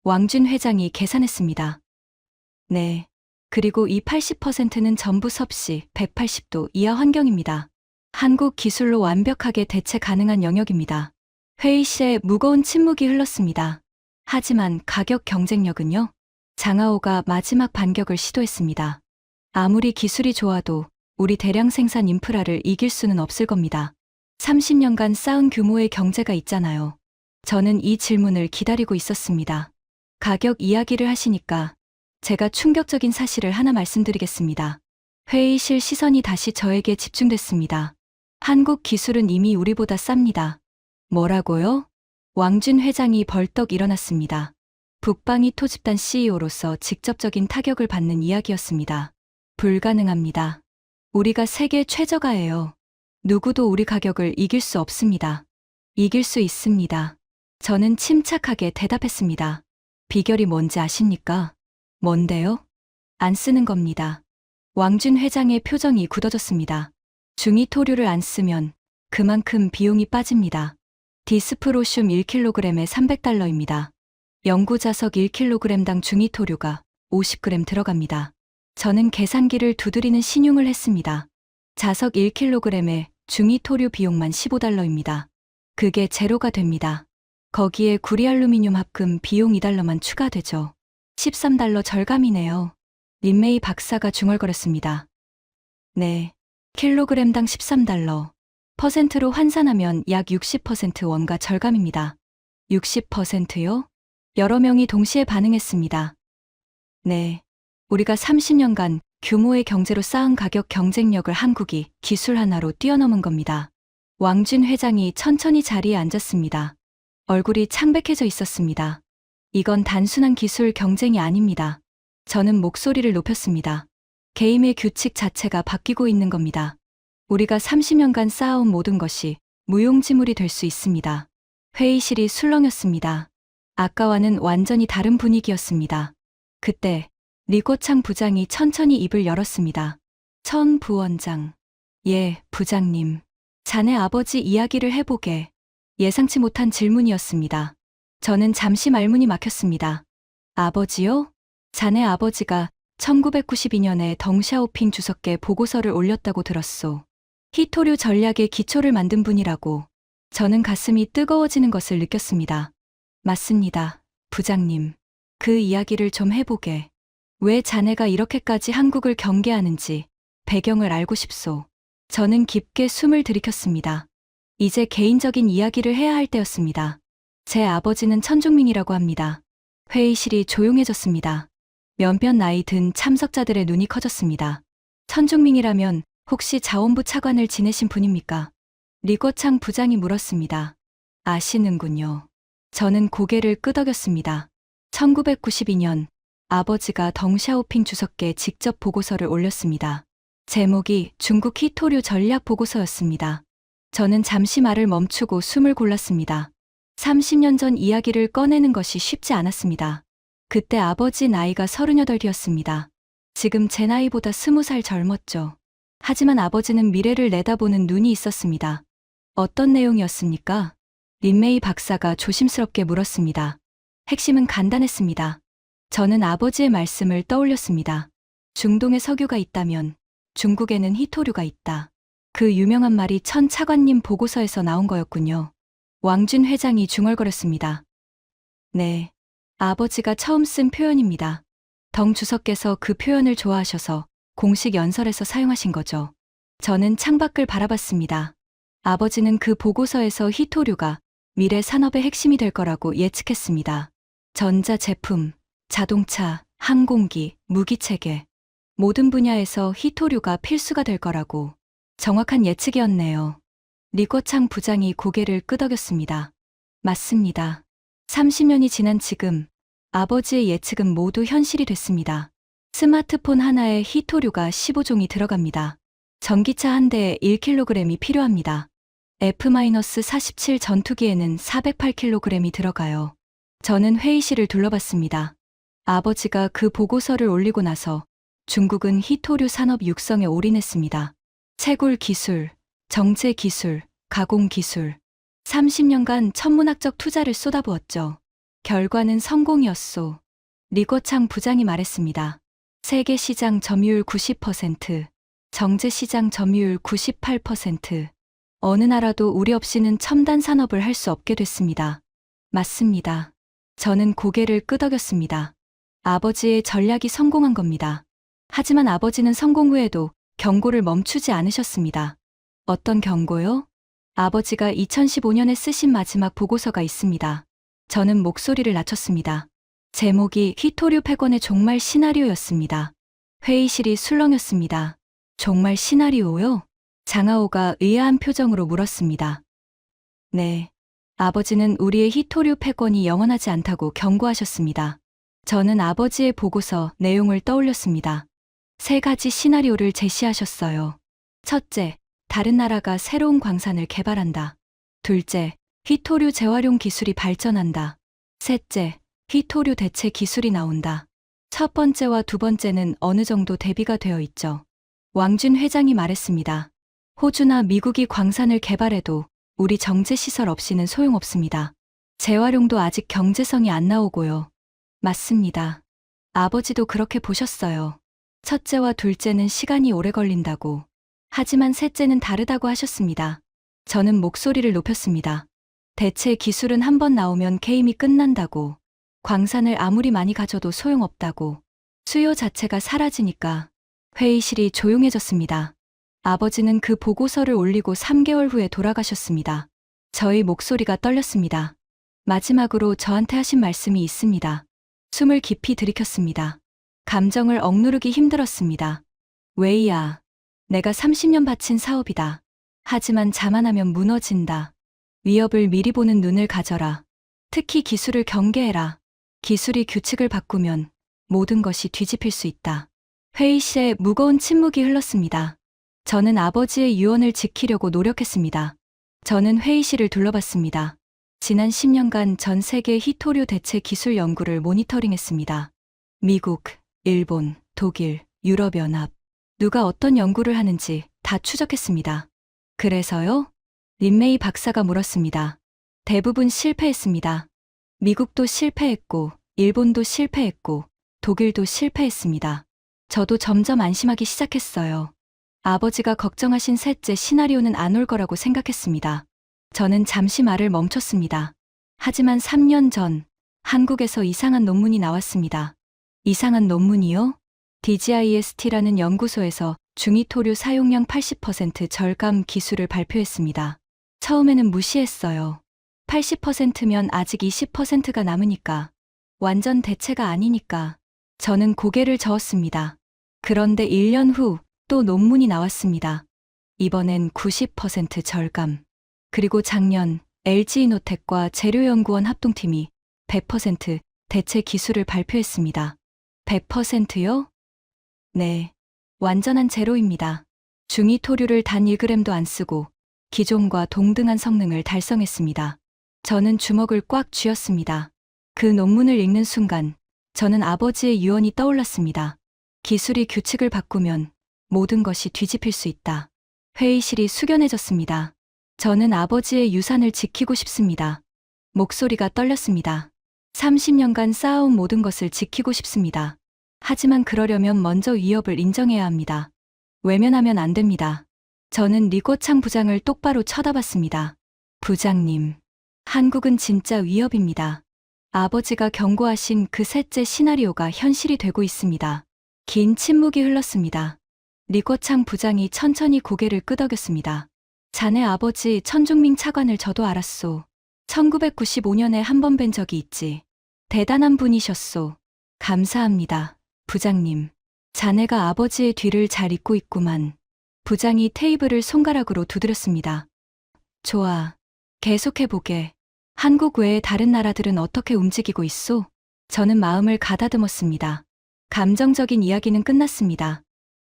왕준 회장이 계산했습니다. 네. 그리고 이 80%는 전부 섭씨 180도 이하 환경입니다. 한국 기술로 완벽하게 대체 가능한 영역입니다. 회의실에 무거운 침묵이 흘렀습니다. 하지만 가격 경쟁력은요? 장하오가 마지막 반격을 시도했습니다. 아무리 기술이 좋아도 우리 대량 생산 인프라를 이길 수는 없을 겁니다. 30년간 쌓은 규모의 경제가 있잖아요. 저는 이 질문을 기다리고 있었습니다. 가격 이야기를 하시니까 제가 충격적인 사실을 하나 말씀드리겠습니다. 회의실 시선이 다시 저에게 집중됐습니다. 한국 기술은 이미 우리보다 쌉니다. 뭐라고요? 왕준 회장이 벌떡 일어났습니다. 북방이 토집단 CEO로서 직접적인 타격을 받는 이야기였습니다. 불가능합니다. 우리가 세계 최저가예요. 누구도 우리 가격을 이길 수 없습니다. 이길 수 있습니다. 저는 침착하게 대답했습니다. 비결이 뭔지 아십니까? 뭔데요? 안 쓰는 겁니다. 왕준 회장의 표정이 굳어졌습니다. 중이토류를 안 쓰면 그만큼 비용이 빠집니다. 디스프로슘 1kg에 300달러입니다. 연구자석 1kg당 중이토류가 50g 들어갑니다. 저는 계산기를 두드리는 신용을 했습니다. 자석 1kg에 중이토류 비용만 15달러입니다. 그게 제로가 됩니다. 거기에 구리알루미늄 합금 비용 2달러만 추가되죠. 13달러 절감이네요. 린메이 박사가 중얼거렸습니다. 네, 킬로그램당 13달러. 퍼센트로 환산하면 약 60% 원가 절감입니다. 60%요? 여러 명이 동시에 반응했습니다. 네, 우리가 30년간 규모의 경제로 쌓은 가격 경쟁력을 한국이 기술 하나로 뛰어넘은 겁니다. 왕준 회장이 천천히 자리에 앉았습니다. 얼굴이 창백해져 있었습니다. 이건 단순한 기술 경쟁이 아닙니다. 저는 목소리를 높였습니다. 게임의 규칙 자체가 바뀌고 있는 겁니다. 우리가 30년간 쌓아온 모든 것이 무용지물이 될 수 있습니다. 회의실이 술렁였습니다. 아까와는 완전히 다른 분위기였습니다. 그때 리코창 부장이 천천히 입을 열었습니다. 천 부원장. 예, 부장님. 자네 아버지 이야기를 해보게. 예상치 못한 질문이었습니다. 저는 잠시 말문이 막혔습니다. 아버지요? 자네 아버지가 1992년에 덩샤오핑 주석께 보고서를 올렸다고 들었소. 히토류 전략의 기초를 만든 분이라고. 저는 가슴이 뜨거워지는 것을 느꼈습니다. 맞습니다, 부장님. 그 이야기를 좀 해보게. 왜 자네가 이렇게까지 한국을 경계하는지 배경을 알고 싶소. 저는 깊게 숨을 들이켰습니다. 이제 개인적인 이야기를 해야 할 때였습니다. 제 아버지는 천중민이라고 합니다. 회의실이 조용해졌습니다. 몇몇 나이 든 참석자들의 눈이 커졌습니다. 천중민이라면 혹시 자원부 차관을 지내신 분입니까? 리거창 부장이 물었습니다. 아시는군요. 저는 고개를 끄덕였습니다. 1992년 아버지가 덩샤오핑 주석께 직접 보고서를 올렸습니다. 제목이 중국 히토류 전략 보고서였습니다. 저는 잠시 말을 멈추고 숨을 골랐습니다. 30년 전 이야기를 꺼내는 것이 쉽지 않았습니다. 그때 아버지 나이가 38이었습니다. 지금 제 나이보다 20살 젊었죠. 하지만 아버지는 미래를 내다보는 눈이 있었습니다. 어떤 내용이었습니까? 린메이 박사가 조심스럽게 물었습니다. 핵심은 간단했습니다. 저는 아버지의 말씀을 떠올렸습니다. 중동에 석유가 있다면 중국에는 히토류가 있다. 그 유명한 말이 천 차관님 보고서에서 나온 거였군요. 왕준 회장이 중얼거렸습니다. 네, 아버지가 처음 쓴 표현입니다. 덩 주석께서 그 표현을 좋아하셔서 공식 연설에서 사용하신 거죠. 저는 창밖을 바라봤습니다. 아버지는 그 보고서에서 히토류가 미래 산업의 핵심이 될 거라고 예측했습니다. 전자제품, 자동차, 항공기, 무기체계, 모든 분야에서 히토류가 필수가 될 거라고. 정확한 예측이었네요. 리거창 부장이 고개를 끄덕였습니다. 맞습니다. 30년이 지난 지금 아버지의 예측은 모두 현실이 됐습니다. 스마트폰 하나에 히토류가 15종이 들어갑니다. 전기차 한 대에 1kg이 필요합니다. F-47 전투기에는 408kg이 들어가요. 저는 회의실을 둘러봤습니다. 아버지가 그 보고서를 올리고 나서 중국은 히토류 산업 육성에 올인했습니다. 채굴 기술, 정제 기술, 가공 기술. 30년간 천문학적 투자를 쏟아부었죠. 결과는 성공이었소. 리거창 부장이 말했습니다. 세계 시장 점유율 90%, 정제 시장 점유율 98%. 어느 나라도 우리 없이는 첨단 산업을 할 수 없게 됐습니다. 맞습니다. 저는 고개를 끄덕였습니다. 아버지의 전략이 성공한 겁니다. 하지만 아버지는 성공 후에도 경고를 멈추지 않으셨습니다. 어떤 경고요? 아버지가 2015년에 쓰신 마지막 보고서가 있습니다. 저는 목소리를 낮췄습니다. 제목이 히토류 패권의 종말 시나리오였습니다. 회의실이 술렁였습니다. 종말 시나리오요? 장하오가 의아한 표정으로 물었습니다. 네. 아버지는 우리의 히토류 패권이 영원하지 않다고 경고하셨습니다. 저는 아버지의 보고서 내용을 떠올렸습니다. 3가지 시나리오를 제시하셨어요. 첫째, 다른 나라가 새로운 광산을 개발한다. 둘째, 휘토류 재활용 기술이 발전한다. 셋째, 휘토류 대체 기술이 나온다. 첫 번째와 두 번째는 어느 정도 대비가 되어 있죠. 왕준 회장이 말했습니다. 호주나 미국이 광산을 개발해도 우리 정제시설 없이는 소용없습니다. 재활용도 아직 경제성이 안 나오고요. 맞습니다. 아버지도 그렇게 보셨어요. 첫째와 둘째는 시간이 오래 걸린다고. 하지만 셋째는 다르다고 하셨습니다. 저는 목소리를 높였습니다. 대체 기술은 한번 나오면 게임이 끝난다고. 광산을 아무리 많이 가져도 소용없다고. 수요 자체가 사라지니까. 회의실이 조용해졌습니다. 아버지는 그 보고서를 올리고 3개월 후에 돌아가셨습니다. 저희 목소리가 떨렸습니다. 마지막으로 저한테 하신 말씀이 있습니다. 숨을 깊이 들이켰습니다. 감정을 억누르기 힘들었습니다. 웨이야, 내가 30년 바친 사업이다. 하지만 자만하면 무너진다. 위협을 미리 보는 눈을 가져라. 특히 기술을 경계해라. 기술이 규칙을 바꾸면 모든 것이 뒤집힐 수 있다. 회의실에 무거운 침묵이 흘렀습니다. 저는 아버지의 유언을 지키려고 노력했습니다. 저는 회의실을 둘러봤습니다. 지난 10년간 전 세계 휘토류 대체 기술 연구를 모니터링했습니다. 미국, 일본, 독일, 유럽연합. 누가 어떤 연구를 하는지 다 추적했습니다. 그래서요? 린메이 박사가 물었습니다. 대부분 실패했습니다. 미국도 실패했고, 일본도 실패했고, 독일도 실패했습니다. 저도 점점 안심하기 시작했어요. 아버지가 걱정하신 셋째 시나리오는 안 올 거라고 생각했습니다. 저는 잠시 말을 멈췄습니다. 하지만 3년 전, 한국에서 이상한 논문이 나왔습니다. 이상한 논문이요? DGIST라는 연구소에서 중위토류 사용량 80% 절감 기술을 발표했습니다. 처음에는 무시했어요. 80%면 아직 20%가 남으니까. 완전 대체가 아니니까. 저는 고개를 저었습니다. 그런데 1년 후 또 논문이 나왔습니다. 이번엔 90% 절감. 그리고 작년 LG이노텍과 재료연구원 합동팀이 100% 대체 기술을 발표했습니다. 100%요? 네. 완전한 제로입니다. 중위토류를 단 1g도 안 쓰고 기존과 동등한 성능을 달성했습니다. 저는 주먹을 꽉 쥐었습니다. 그 논문을 읽는 순간 저는 아버지의 유언이 떠올랐습니다. 기술이 규칙을 바꾸면 모든 것이 뒤집힐 수 있다. 회의실이 숙연해졌습니다. 저는 아버지의 유산을 지키고 싶습니다. 목소리가 떨렸습니다. 30년간 쌓아온 모든 것을 지키고 싶습니다. 하지만 그러려면 먼저 위협을 인정해야 합니다. 외면하면 안 됩니다. 저는 리꼬창 부장을 똑바로 쳐다봤습니다. 부장님, 한국은 진짜 위협입니다. 아버지가 경고하신 그 셋째 시나리오가 현실이 되고 있습니다. 긴 침묵이 흘렀습니다. 리꼬창 부장이 천천히 고개를 끄덕였습니다. 자네 아버지 천중밍 차관을 저도 알았소. 1995년에 한 번 뵌 적이 있지. 대단한 분이셨소. 감사합니다, 부장님. 자네가 아버지의 뒤를 잘 잇고 있구만. 부장이 테이블을 손가락으로 두드렸습니다. 좋아. 계속해보게. 한국 외의 다른 나라들은 어떻게 움직이고 있소? 저는 마음을 가다듬었습니다. 감정적인 이야기는 끝났습니다.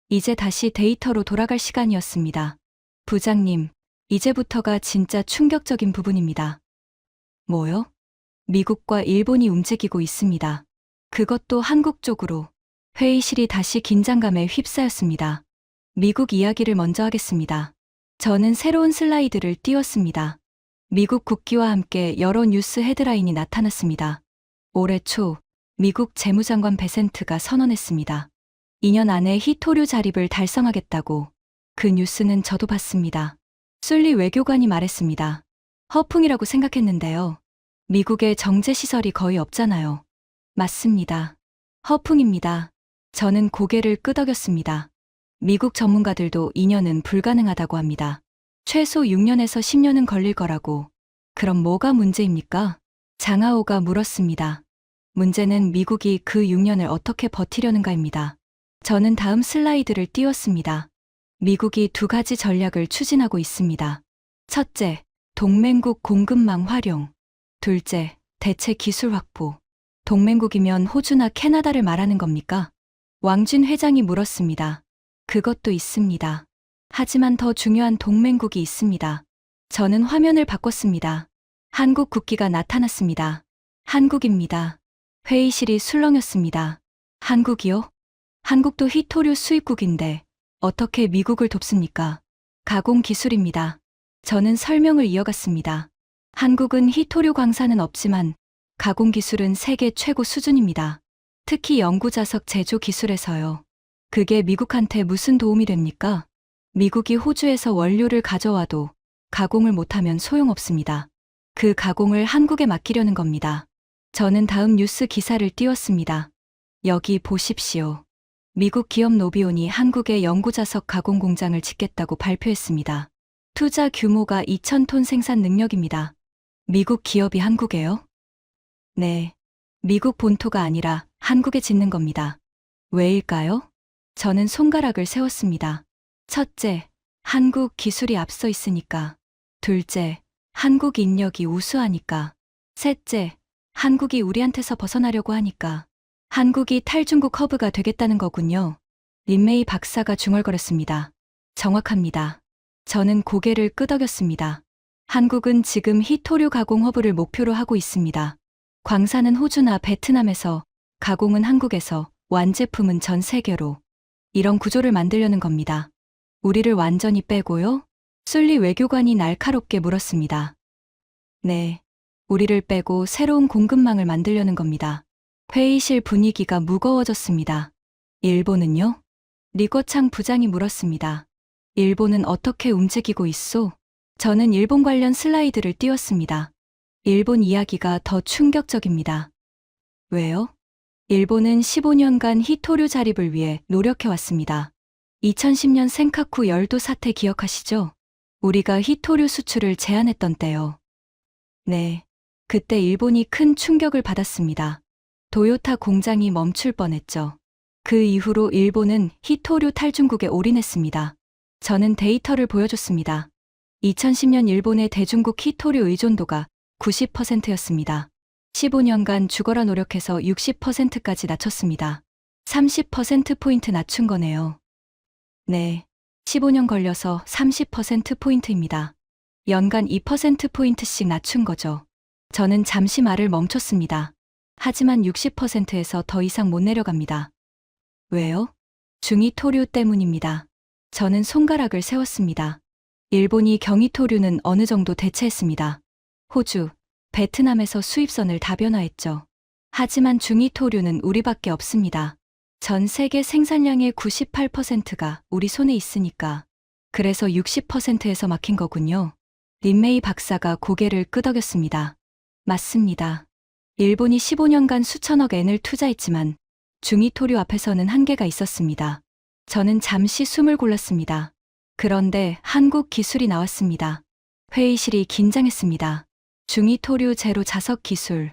이제 다시 데이터로 돌아갈 시간이었습니다. 부장님, 이제부터가 진짜 충격적인 부분입니다. 뭐요? 미국과 일본이 움직이고 있습니다. 그것도 한국 쪽으로. 회의실이 다시 긴장감에 휩싸였습니다. 미국 이야기를 먼저 하겠습니다. 저는 새로운 슬라이드를 띄웠습니다. 미국 국기와 함께 여러 뉴스 헤드라인이 나타났습니다. 올해 초 미국 재무장관 베센트가 선언했습니다. 2년 안에 휘토류 자립을 달성하겠다고. 그 뉴스는 저도 봤습니다. 술리 외교관이 말했습니다. 허풍이라고 생각했는데요. 미국에 정제시설이 거의 없잖아요. 맞습니다. 허풍입니다. 저는 고개를 끄덕였습니다. 미국 전문가들도 2년은 불가능하다고 합니다. 최소 6년에서 10년은 걸릴 거라고. 그럼 뭐가 문제입니까? 장하오가 물었습니다. 문제는 미국이 그 6년을 어떻게 버티려는가입니다. 저는 다음 슬라이드를 띄웠습니다. 미국이 2가지 전략을 추진하고 있습니다. 첫째, 동맹국 공급망 활용. 둘째, 대체 기술 확보. 동맹국이면 호주나 캐나다를 말하는 겁니까? 왕준 회장이 물었습니다. 그것도 있습니다. 하지만 더 중요한 동맹국이 있습니다. 저는 화면을 바꿨습니다. 한국 국기가 나타났습니다. 한국입니다. 회의실이 술렁였습니다. 한국이요? 한국도 히토류 수입국인데 어떻게 미국을 돕습니까? 가공 기술입니다. 저는 설명을 이어갔습니다. 한국은 히토류 광산은 없지만 가공 기술은 세계 최고 수준입니다. 특히 연구자석 제조 기술에서요. 그게 미국한테 무슨 도움이 됩니까? 미국이 호주에서 원료를 가져와도 가공을 못하면 소용없습니다. 그 가공을 한국에 맡기려는 겁니다. 저는 다음 뉴스 기사를 띄웠습니다. 여기 보십시오. 미국 기업 노비온이 한국에 연구자석 가공 공장을 짓겠다고 발표했습니다. 투자 규모가 2,000톤 생산 능력입니다. 미국 기업이 한국에요? 네. 미국 본토가 아니라 한국에 짓는 겁니다. 왜일까요? 저는 손가락을 세웠습니다. 첫째, 한국 기술이 앞서 있으니까. 둘째, 한국 인력이 우수하니까. 셋째, 한국이 우리한테서 벗어나려고 하니까. 한국이 탈중국 허브가 되겠다는 거군요. 린메이 박사가 중얼거렸습니다. 정확합니다. 저는 고개를 끄덕였습니다. 한국은 지금 히토류 가공 허브를 목표로 하고 있습니다. 광산은 호주나 베트남에서, 가공은 한국에서, 완제품은 전 세계로. 이런 구조를 만들려는 겁니다. 우리를 완전히 빼고요? 술리 외교관이 날카롭게 물었습니다. 네. 우리를 빼고 새로운 공급망을 만들려는 겁니다. 회의실 분위기가 무거워졌습니다. 일본은요? 리거창 부장이 물었습니다. 일본은 어떻게 움직이고 있소? 저는 일본 관련 슬라이드를 띄웠습니다. 일본 이야기가 더 충격적입니다. 왜요? 일본은 15년간 히토류 자립을 위해 노력해왔습니다. 2010년 센카쿠 열도 사태 기억하시죠? 우리가 히토류 수출을 제한했던 때요. 네. 그때 일본이 큰 충격을 받았습니다. 도요타 공장이 멈출 뻔했죠. 그 이후로 일본은 히토류 탈중국에 올인했습니다. 저는 데이터를 보여줬습니다. 2010년 일본의 대중국 히토류 의존도가 90%였습니다. 15년간 죽어라 노력해서 60%까지 낮췄습니다. 30%포인트 낮춘 거네요. 네. 15년 걸려서 30%포인트입니다. 연간 2%포인트씩 낮춘 거죠. 저는 잠시 말을 멈췄습니다. 하지만 60%에서 더 이상 못 내려갑니다. 왜요? 중히토류 때문입니다. 저는 손가락을 세웠습니다. 일본이 경히토류는 어느 정도 대체했습니다. 호주, 베트남에서 수입선을 다변화했죠. 하지만 중히토류는 우리밖에 없습니다. 전 세계 생산량의 98%가 우리 손에 있으니까. 그래서 60%에서 막힌 거군요. 린메이 박사가 고개를 끄덕였습니다. 맞습니다. 일본이 15년간 수천억 엔을 투자했지만 중히토류 앞에서는 한계가 있었습니다. 저는 잠시 숨을 골랐습니다. 그런데 한국 기술이 나왔습니다. 회의실이 긴장했습니다. 중히토류 제로 자석 기술.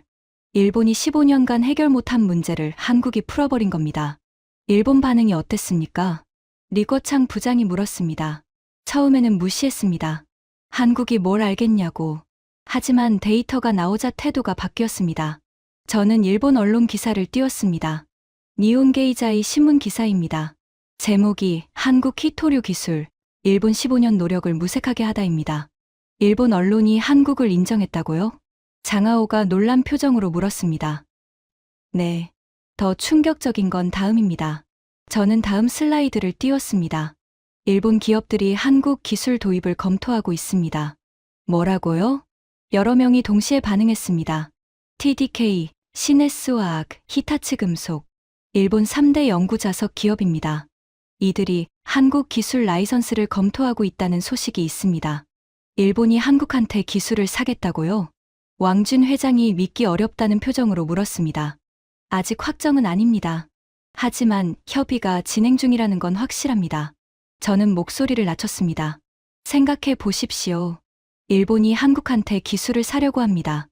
일본이 15년간 해결 못한 문제를 한국이 풀어버린 겁니다. 일본 반응이 어땠습니까? 리거창 부장이 물었습니다. 처음에는 무시했습니다. 한국이 뭘 알겠냐고. 하지만 데이터가 나오자 태도가 바뀌었습니다. 저는 일본 언론 기사를 띄웠습니다. 니혼게이자이 신문 기사입니다. 제목이 한국 히토류 기술, 일본 15년 노력을 무색하게 하다입니다. 일본 언론이 한국을 인정했다고요? 장하오가 놀란 표정으로 물었습니다. 네. 더 충격적인 건 다음입니다. 저는 다음 슬라이드를 띄웠습니다. 일본 기업들이 한국 기술 도입을 검토하고 있습니다. 뭐라고요? 여러 명이 동시에 반응했습니다. TDK, 시네스화학, 히타치 금속, 일본 3대 연구자석 기업입니다. 이들이 한국 기술 라이선스를 검토하고 있다는 소식이 있습니다. 일본이 한국한테 기술을 사겠다고요? 왕준 회장이 믿기 어렵다는 표정으로 물었습니다. 아직 확정은 아닙니다. 하지만 협의가 진행 중이라는 건 확실합니다. 저는 목소리를 낮췄습니다. 생각해 보십시오. 일본이 한국한테 기술을 사려고 합니다.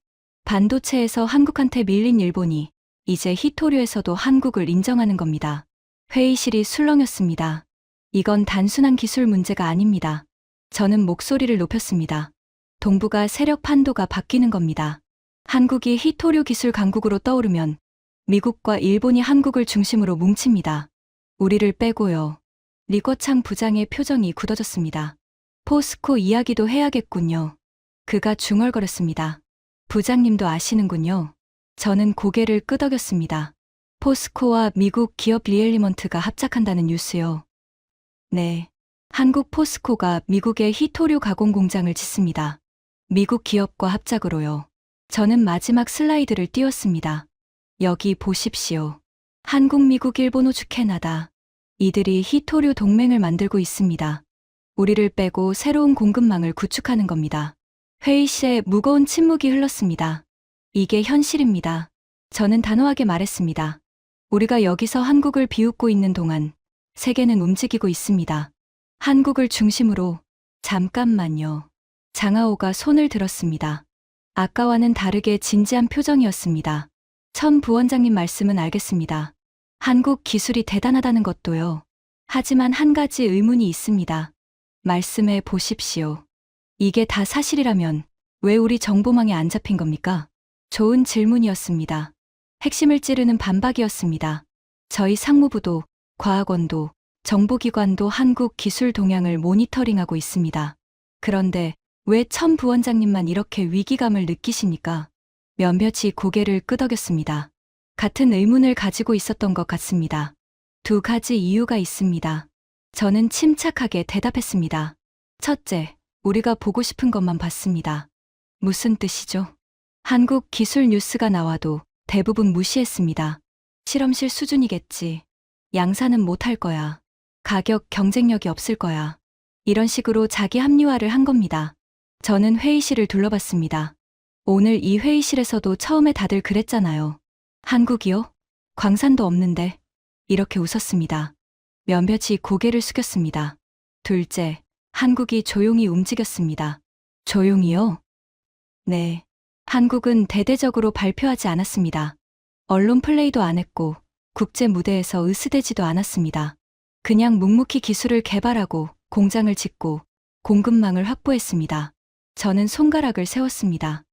반도체에서 한국한테 밀린 일본이 이제 히토류에서도 한국을 인정하는 겁니다. 회의실이 술렁였습니다. 이건 단순한 기술 문제가 아닙니다. 저는 목소리를 높였습니다. 동북아 세력 판도가 바뀌는 겁니다. 한국이 히토류 기술 강국으로 떠오르면 미국과 일본이 한국을 중심으로 뭉칩니다. 우리를 빼고요. 리거창 부장의 표정이 굳어졌습니다. 포스코 이야기도 해야겠군요. 그가 중얼거렸습니다. 부장님도 아시는군요. 저는 고개를 끄덕였습니다. 포스코와 미국 기업 리엘리먼트가 합작한다는 뉴스요. 네. 한국 포스코가 미국에 히토류 가공 공장을 짓습니다. 미국 기업과 합작으로요. 저는 마지막 슬라이드를 띄웠습니다. 여기 보십시오. 한국, 미국, 일본, 호주, 캐나다. 이들이 히토류 동맹을 만들고 있습니다. 우리를 빼고 새로운 공급망을 구축하는 겁니다. 회의실에 무거운 침묵이 흘렀습니다. 이게 현실입니다. 저는 단호하게 말했습니다. 우리가 여기서 한국을 비웃고 있는 동안 세계는 움직이고 있습니다. 한국을 중심으로. 잠깐만요. 장하오가 손을 들었습니다. 아까와는 다르게 진지한 표정이었습니다. 천 부원장님 말씀은 알겠습니다. 한국 기술이 대단하다는 것도요. 하지만 한 가지 의문이 있습니다. 말씀해 보십시오. 이게 다 사실이라면 왜 우리 정보망에 안 잡힌 겁니까? 좋은 질문이었습니다. 핵심을 찌르는 반박이었습니다. 저희 상무부도, 과학원도, 정보기관도 한국 기술 동향을 모니터링하고 있습니다. 그런데 왜 천 부원장님만 이렇게 위기감을 느끼십니까? 몇몇이 고개를 끄덕였습니다. 같은 의문을 가지고 있었던 것 같습니다. 두 가지 이유가 있습니다. 저는 침착하게 대답했습니다. 첫째, 우리가 보고 싶은 것만 봤습니다. 무슨 뜻이죠? 한국 기술 뉴스가 나와도 대부분 무시했습니다. 실험실 수준이겠지. 양산은 못할 거야. 가격 경쟁력이 없을 거야. 이런 식으로 자기 합리화를 한 겁니다. 저는 회의실을 둘러봤습니다. 오늘 이 회의실에서도 처음에 다들 그랬잖아요. 한국이요? 광산도 없는데. 이렇게 웃었습니다. 몇몇이 고개를 숙였습니다. 둘째, 한국이 조용히 움직였습니다. 조용히요? 네. 한국은 대대적으로 발표하지 않았습니다. 언론 플레이도 안 했고 국제 무대에서 으스대지도 않았습니다. 그냥 묵묵히 기술을 개발하고 공장을 짓고 공급망을 확보했습니다. 저는 손가락을 세웠습니다.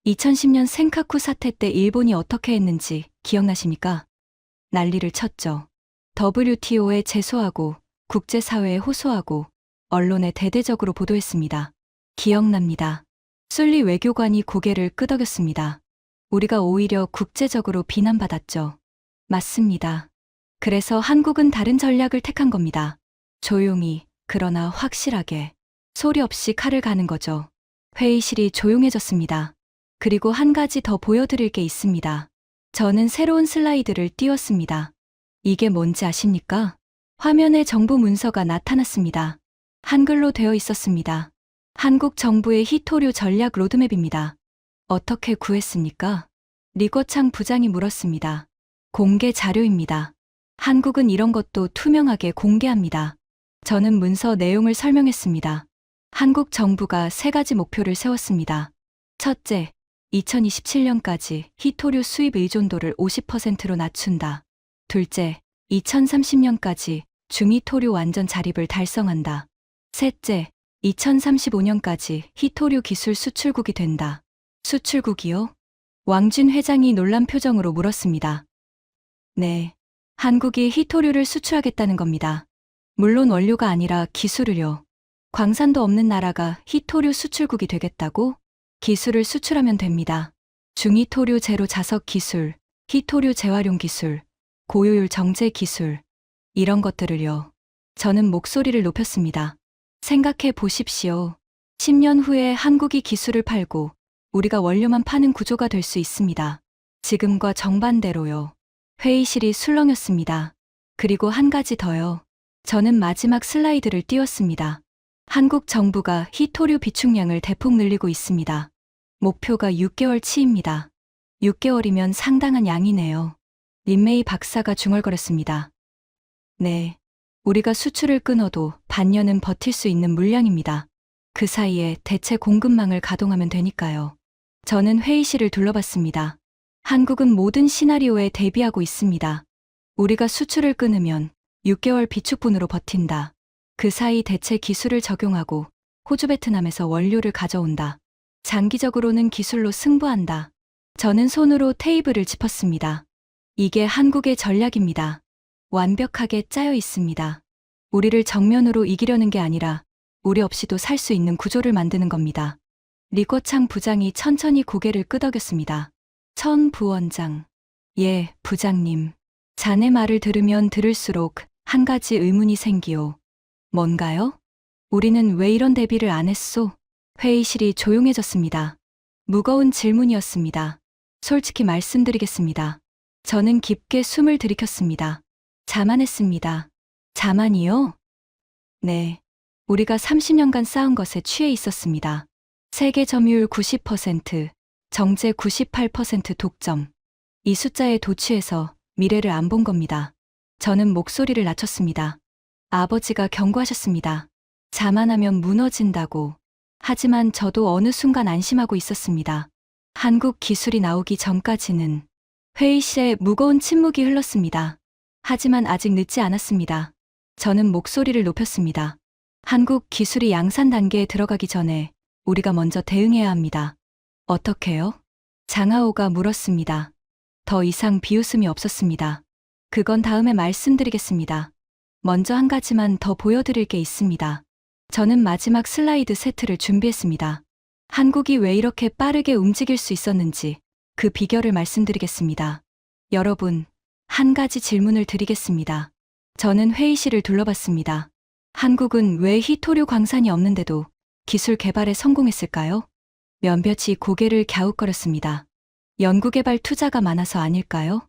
2010년 센카쿠 사태 때 일본이 어떻게 했는지 기억나십니까? 난리를 쳤죠. WTO에 제소하고 국제사회에 호소하고 언론에 대대적으로 보도했습니다. 기억납니다. 술리 외교관이 고개를 끄덕였습니다. 우리가 오히려 국제적으로 비난받았죠. 맞습니다. 그래서 한국은 다른 전략을 택한 겁니다. 조용히, 그러나 확실하게. 소리 없이 칼을 가는 거죠. 회의실이 조용해졌습니다. 그리고 한 가지 더 보여드릴 게 있습니다. 저는 새로운 슬라이드를 띄웠습니다. 이게 뭔지 아십니까? 화면에 정부 문서가 나타났습니다. 한글로 되어 있었습니다. 한국 정부의 히토류 전략 로드맵입니다. 어떻게 구했습니까? 리거창 부장이 물었습니다. 공개 자료입니다. 한국은 이런 것도 투명하게 공개합니다. 저는 문서 내용을 설명했습니다. 한국 정부가 세 가지 목표를 세웠습니다. 첫째, 2027년까지 히토류 수입 의존도를 50%로 낮춘다. 둘째, 2030년까지 중히토류 완전 자립을 달성한다. 셋째, 2035년까지 히토류 기술 수출국이 된다. 수출국이요? 왕준 회장이 놀란 표정으로 물었습니다. 네, 한국이 히토류를 수출하겠다는 겁니다. 물론 원료가 아니라 기술을요. 광산도 없는 나라가 히토류 수출국이 되겠다고? 기술을 수출하면 됩니다. 중히토류 제로 자석 기술, 히토류 재활용 기술, 고효율 정제 기술, 이런 것들을요. 저는 목소리를 높였습니다. 생각해 보십시오. 10년 후에 한국이 기술을 팔고 우리가 원료만 파는 구조가 될 수 있습니다. 지금과 정반대로요. 회의실이 술렁였습니다. 그리고 한 가지 더요. 저는 마지막 슬라이드를 띄웠습니다. 한국 정부가 히토류 비축량을 대폭 늘리고 있습니다. 목표가 6개월치입니다. 6개월이면 상당한 양이네요. 린메이 박사가 중얼거렸습니다. 네. 우리가 수출을 끊어도 반년은 버틸 수 있는 물량입니다. 그 사이에 대체 공급망을 가동하면 되니까요. 저는 회의실을 둘러봤습니다. 한국은 모든 시나리오에 대비하고 있습니다. 우리가 수출을 끊으면 6개월 비축분으로 버틴다. 그 사이 대체 기술을 적용하고 호주 베트남에서 원료를 가져온다. 장기적으로는 기술로 승부한다. 저는 손으로 테이블을 짚었습니다. 이게 한국의 전략입니다. 완벽하게 짜여 있습니다. 우리를 정면으로 이기려는 게 아니라 우리 없이도 살 수 있는 구조를 만드는 겁니다. 리거창 부장이 천천히 고개를 끄덕였습니다. 천 부원장. 예, 부장님. 자네 말을 들으면 들을수록 한 가지 의문이 생기오. 뭔가요? 우리는 왜 이런 대비를 안 했소? 회의실이 조용해졌습니다. 무거운 질문이었습니다. 솔직히 말씀드리겠습니다. 저는 깊게 숨을 들이켰습니다. 자만했습니다. 자만이요? 네. 우리가 30년간 쌓은 것에 취해 있었습니다. 세계 점유율 90%, 정제 98% 독점. 이 숫자에 도취해서 미래를 안 본 겁니다. 저는 목소리를 낮췄습니다. 아버지가 경고하셨습니다. 자만하면 무너진다고. 하지만 저도 어느 순간 안심하고 있었습니다. 한국 기술이 나오기 전까지는. 회의실에 무거운 침묵이 흘렀습니다. 하지만 아직 늦지 않았습니다. 저는 목소리를 높였습니다. 한국 기술이 양산 단계에 들어가기 전에 우리가 먼저 대응해야 합니다. 어떻게요? 장하오가 물었습니다. 더 이상 비웃음이 없었습니다. 그건 다음에 말씀드리겠습니다. 먼저 한 가지만 더 보여드릴 게 있습니다. 저는 마지막 슬라이드 세트를 준비했습니다. 한국이 왜 이렇게 빠르게 움직일 수 있었는지 그 비결을 말씀드리겠습니다. 여러분, 한 가지 질문을 드리겠습니다. 저는 회의실을 둘러봤습니다. 한국은 왜 희토류 광산이 없는데도 기술 개발에 성공했을까요? 몇몇이 고개를 갸웃거렸습니다. 연구개발 투자가 많아서 아닐까요?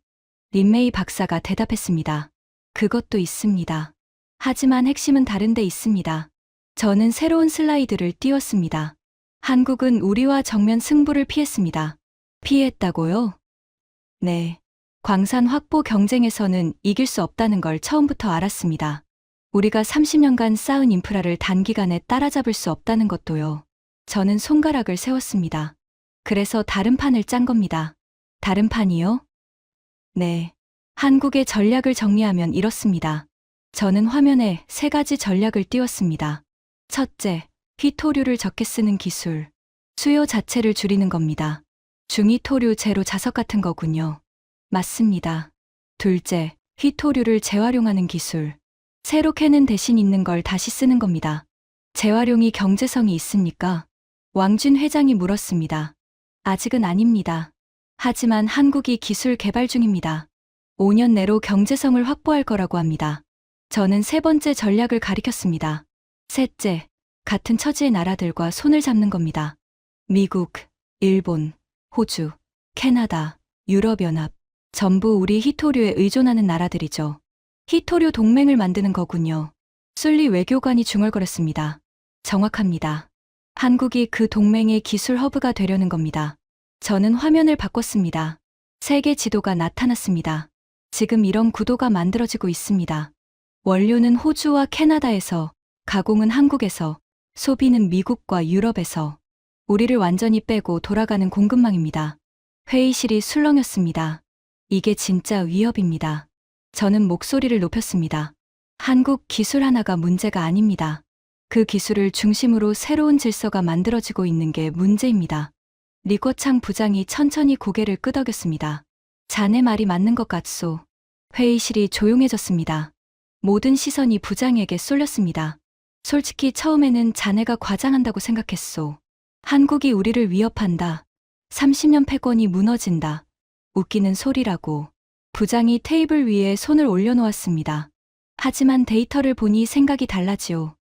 린메이 박사가 대답했습니다. 그것도 있습니다. 하지만 핵심은 다른 데 있습니다. 저는 새로운 슬라이드를 띄웠습니다. 한국은 우리와 정면 승부를 피했습니다. 피했다고요? 네. 광산 확보 경쟁에서는 이길 수 없다는 걸 처음부터 알았습니다. 우리가 30년간 쌓은 인프라를 단기간에 따라잡을 수 없다는 것도요. 저는 손가락을 세웠습니다. 그래서 다른 판을 짠 겁니다. 다른 판이요? 네. 한국의 전략을 정리하면 이렇습니다. 저는 화면에 3가지 전략을 띄웠습니다. 첫째, 희토류를 적게 쓰는 기술. 수요 자체를 줄이는 겁니다. 중희토류 제로 자석 같은 거군요. 맞습니다. 둘째, 희토류를 재활용하는 기술. 새로 캐는 대신 있는 걸 다시 쓰는 겁니다. 재활용이 경제성이 있습니까? 왕준 회장이 물었습니다. 아직은 아닙니다. 하지만 한국이 기술 개발 중입니다. 5년 내로 경제성을 확보할 거라고 합니다. 저는 3번째 전략을 가리켰습니다. 셋째, 같은 처지의 나라들과 손을 잡는 겁니다. 미국, 일본, 호주, 캐나다, 유럽연합, 전부 우리 희토류에 의존하는 나라들이죠. 희토류 동맹을 만드는 거군요. 술리 외교관이 중얼거렸습니다. 정확합니다. 한국이 그 동맹의 기술 허브가 되려는 겁니다. 저는 화면을 바꿨습니다. 세계 지도가 나타났습니다. 지금 이런 구도가 만들어지고 있습니다. 원료는 호주와 캐나다에서, 가공은 한국에서, 소비는 미국과 유럽에서. 우리를 완전히 빼고 돌아가는 공급망입니다. 회의실이 술렁였습니다. 이게 진짜 위협입니다. 저는 목소리를 높였습니다. 한국 기술 하나가 문제가 아닙니다. 그 기술을 중심으로 새로운 질서가 만들어지고 있는 게 문제입니다. 리거창 부장이 천천히 고개를 끄덕였습니다. 자네 말이 맞는 것 같소. 회의실이 조용해졌습니다. 모든 시선이 부장에게 쏠렸습니다. 솔직히 처음에는 자네가 과장한다고 생각했소. 한국이 우리를 위협한다. 30년 패권이 무너진다. 웃기는 소리라고. 부장이 테이블 위에 손을 올려놓았습니다. 하지만 데이터를 보니 생각이 달라지오.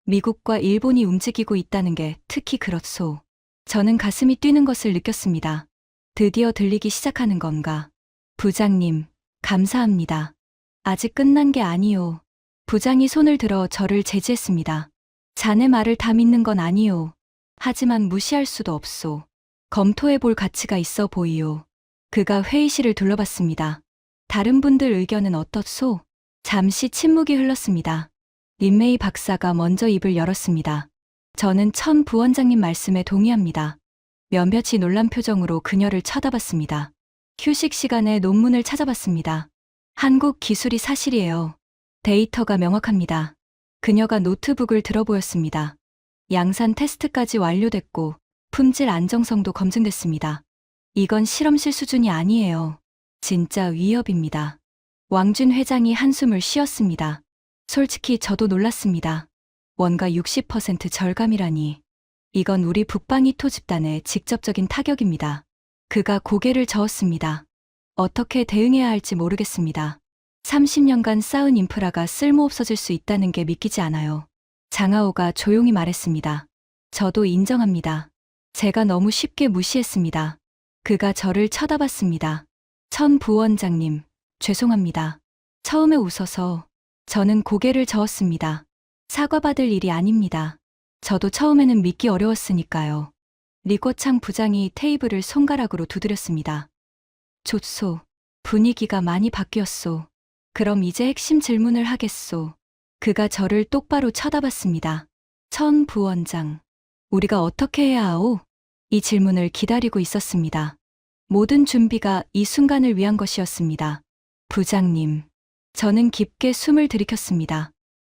미국과 일본이 움직이고 있다는 게 특히 그렇소. 저는 가슴이 뛰는 것을 느꼈습니다. 드디어 들리기 시작하는 건가. 부장님, 감사합니다. 아직 끝난 게 아니오. 부장이 손을 들어 저를 제지했습니다. 자네 말을 다 믿는 건 아니오. 하지만 무시할 수도 없소. 검토해 볼 가치가 있어 보이오. 그가 회의실을 둘러봤습니다. 다른 분들 의견은 어떻소? 잠시 침묵이 흘렀습니다. 린메이 박사가 먼저 입을 열었습니다. 저는 천 부원장님 말씀에 동의합니다. 몇몇이 놀란 표정으로 그녀를 쳐다봤습니다. 휴식 시간에 논문을 찾아봤습니다. 한국 기술이 사실이에요. 데이터가 명확합니다. 그녀가 노트북을 들어보였습니다. 양산 테스트까지 완료됐고 품질 안정성도 검증됐습니다. 이건 실험실 수준이 아니에요. 진짜 위협입니다. 왕준 회장이 한숨을 쉬었습니다. 솔직히 저도 놀랐습니다. 원가 60% 절감이라니. 이건 우리 북방이토 집단의 직접적인 타격입니다. 그가 고개를 저었습니다. 어떻게 대응해야 할지 모르겠습니다. 30년간 쌓은 인프라가 쓸모없어질 수 있다는 게 믿기지 않아요. 장하오가 조용히 말했습니다. 저도 인정합니다. 제가 너무 쉽게 무시했습니다. 그가 저를 쳐다봤습니다. 천 부원장님, 죄송합니다. 처음에 웃어서 저는 고개를 저었습니다. 사과받을 일이 아닙니다. 저도 처음에는 믿기 어려웠으니까요. 리꼬창 부장이 테이블을 손가락으로 두드렸습니다. 좋소. 분위기가 많이 바뀌었소. 그럼 이제 핵심 질문을 하겠소. 그가 저를 똑바로 쳐다봤습니다. 천 부원장, 우리가 어떻게 해야 하오? 이 질문을 기다리고 있었습니다. 모든 준비가 이 순간을 위한 것이었습니다. 부장님, 저는 깊게 숨을 들이켰습니다.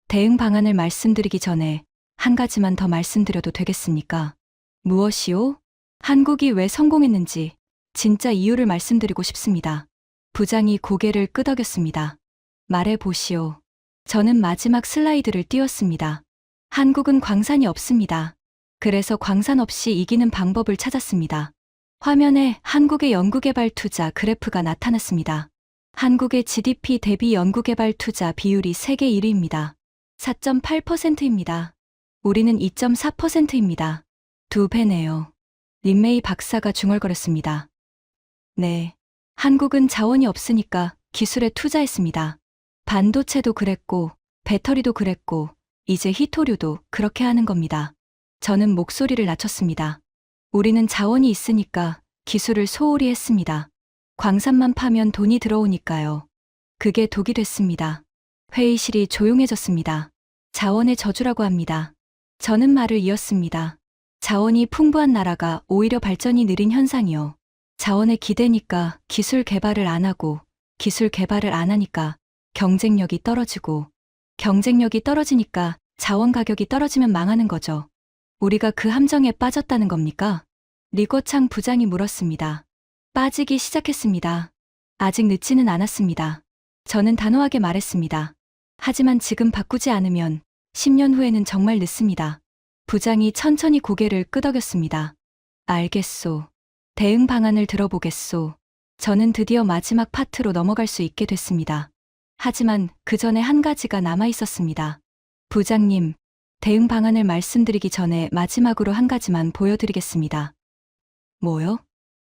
대응 방안을 말씀드리기 전에 한 가지만 더 말씀드려도 되겠습니까? 무엇이요? 한국이 왜 성공했는지 진짜 이유를 말씀드리고 싶습니다. 부장이 고개를 끄덕였습니다. 말해 보시오. 저는 마지막 슬라이드를 띄웠습니다. 한국은 광산이 없습니다. 그래서 광산 없이 이기는 방법을 찾았습니다. 화면에 한국의 연구개발 투자 그래프가 나타났습니다. 한국의 GDP 대비 연구개발 투자 비율이 세계 1위입니다. 4.8%입니다. 우리는 2.4%입니다. 2배네요. 린메이 박사가 중얼거렸습니다. 네. 한국은 자원이 없으니까 기술에 투자했습니다. 반도체도 그랬고, 배터리도 그랬고, 이제 히토류도 그렇게 하는 겁니다. 저는 목소리를 낮췄습니다. 우리는 자원이 있으니까 기술을 소홀히 했습니다. 광산만 파면 돈이 들어오니까요. 그게 독이 됐습니다. 회의실이 조용해졌습니다. 자원의 저주라고 합니다. 저는 말을 이었습니다. 자원이 풍부한 나라가 오히려 발전이 느린 현상이요. 자원에 기대니까 기술 개발을 안 하고, 기술 개발을 안 하니까 경쟁력이 떨어지고, 경쟁력이 떨어지니까 자원 가격이 떨어지면 망하는 거죠. 우리가 그 함정에 빠졌다는 겁니까? 리거창 부장이 물었습니다. 빠지기 시작했습니다. 아직 늦지는 않았습니다. 저는 단호하게 말했습니다. 하지만 지금 바꾸지 않으면 10년 후에는 정말 늦습니다. 부장이 천천히 고개를 끄덕였습니다. 알겠소. 대응 방안을 들어보겠소. 저는 드디어 마지막 파트로 넘어갈 수 있게 됐습니다. 하지만 그 전에 한 가지가 남아 있었습니다. 부장님, 대응 방안을 말씀드리기 전에 마지막으로 한 가지만 보여드리겠습니다. 뭐요?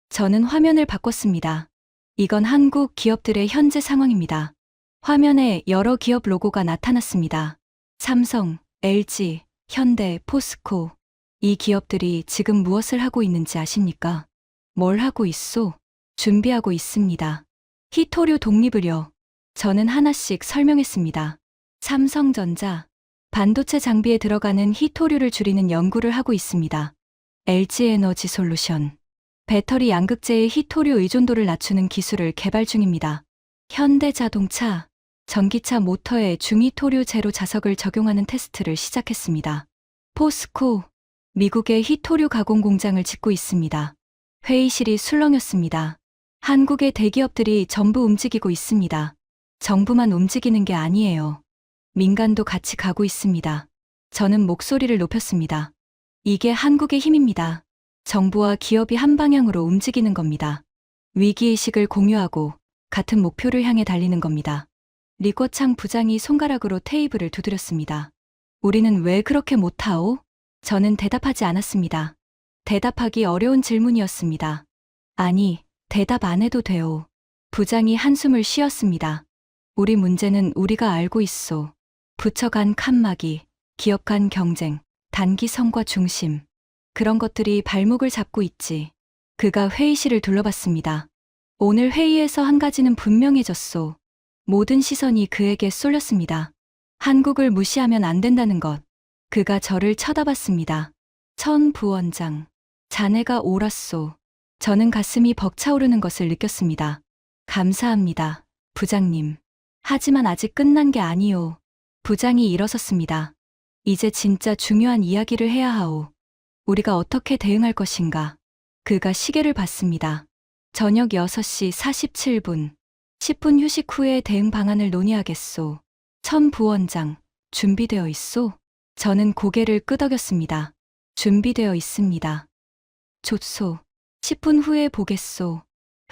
저는 화면을 바꿨습니다. 이건 한국 기업들의 현재 상황입니다. 화면에 여러 기업 로고가 나타났습니다. 삼성, LG, 현대, 포스코. 이 기업들이 지금 무엇을 하고 있는지 아십니까? 뭘 하고 있소? 준비하고 있습니다. 히토류 독립을요. 저는 하나씩 설명했습니다. 삼성전자, 반도체 장비에 들어가는 히토류를 줄이는 연구를 하고 있습니다. LG에너지 솔루션, 배터리 양극재의 히토류 의존도를 낮추는 기술을 개발 중입니다. 현대자동차, 전기차 모터에 중히토류 제로 자석을 적용하는 테스트를 시작했습니다. 포스코, 미국의 히토류 가공 공장을 짓고 있습니다. 회의실이 술렁였습니다. 한국의 대기업들이 전부 움직이고 있습니다. 정부만 움직이는 게 아니에요. 민간도 같이 가고 있습니다. 저는 목소리를 높였습니다. 이게 한국의 힘입니다. 정부와 기업이 한 방향으로 움직이는 겁니다. 위기의식을 공유하고 같은 목표를 향해 달리는 겁니다. 리거창 부장이 손가락으로 테이블을 두드렸습니다. 우리는 왜 그렇게 못하오? 저는 대답하지 않았습니다. 대답하기 어려운 질문이었습니다. 아니, 대답 안 해도 돼요. 부장이 한숨을 쉬었습니다. 우리 문제는 우리가 알고 있소. 부처 간 칸막이, 기업 간 경쟁, 단기 성과 중심. 그런 것들이 발목을 잡고 있지. 그가 회의실을 둘러봤습니다. 오늘 회의에서 한 가지는 분명해졌소. 모든 시선이 그에게 쏠렸습니다. 한국을 무시하면 안 된다는 것. 그가 저를 쳐다봤습니다. 천 부원장, 자네가 옳았소. 저는 가슴이 벅차오르는 것을 느꼈습니다. 감사합니다, 부장님. 하지만 아직 끝난 게 아니오. 부장이 일어섰습니다. 이제 진짜 중요한 이야기를 해야 하오. 우리가 어떻게 대응할 것인가? 그가 시계를 봤습니다. 저녁 6시 47분. 10분 휴식 후에 대응 방안을 논의하겠소. 천 부원장, 준비되어 있소? 저는 고개를 끄덕였습니다. 준비되어 있습니다. 좋소. 10분 후에 보겠소.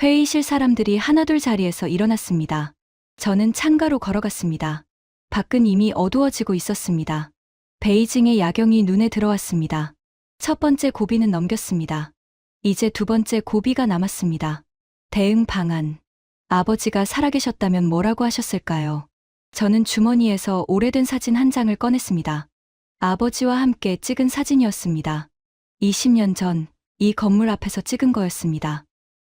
회의실 사람들이 하나둘 자리에서 일어났습니다. 저는 창가로 걸어갔습니다. 밖은 이미 어두워지고 있었습니다. 베이징의 야경이 눈에 들어왔습니다. 첫 번째 고비는 넘겼습니다. 이제 두 번째 고비가 남았습니다. 대응 방안. 아버지가 살아계셨다면 뭐라고 하셨을까요? 저는 주머니에서 오래된 사진 한 장을 꺼냈습니다. 아버지와 함께 찍은 사진이었습니다. 20년 전 이 건물 앞에서 찍은 거였습니다.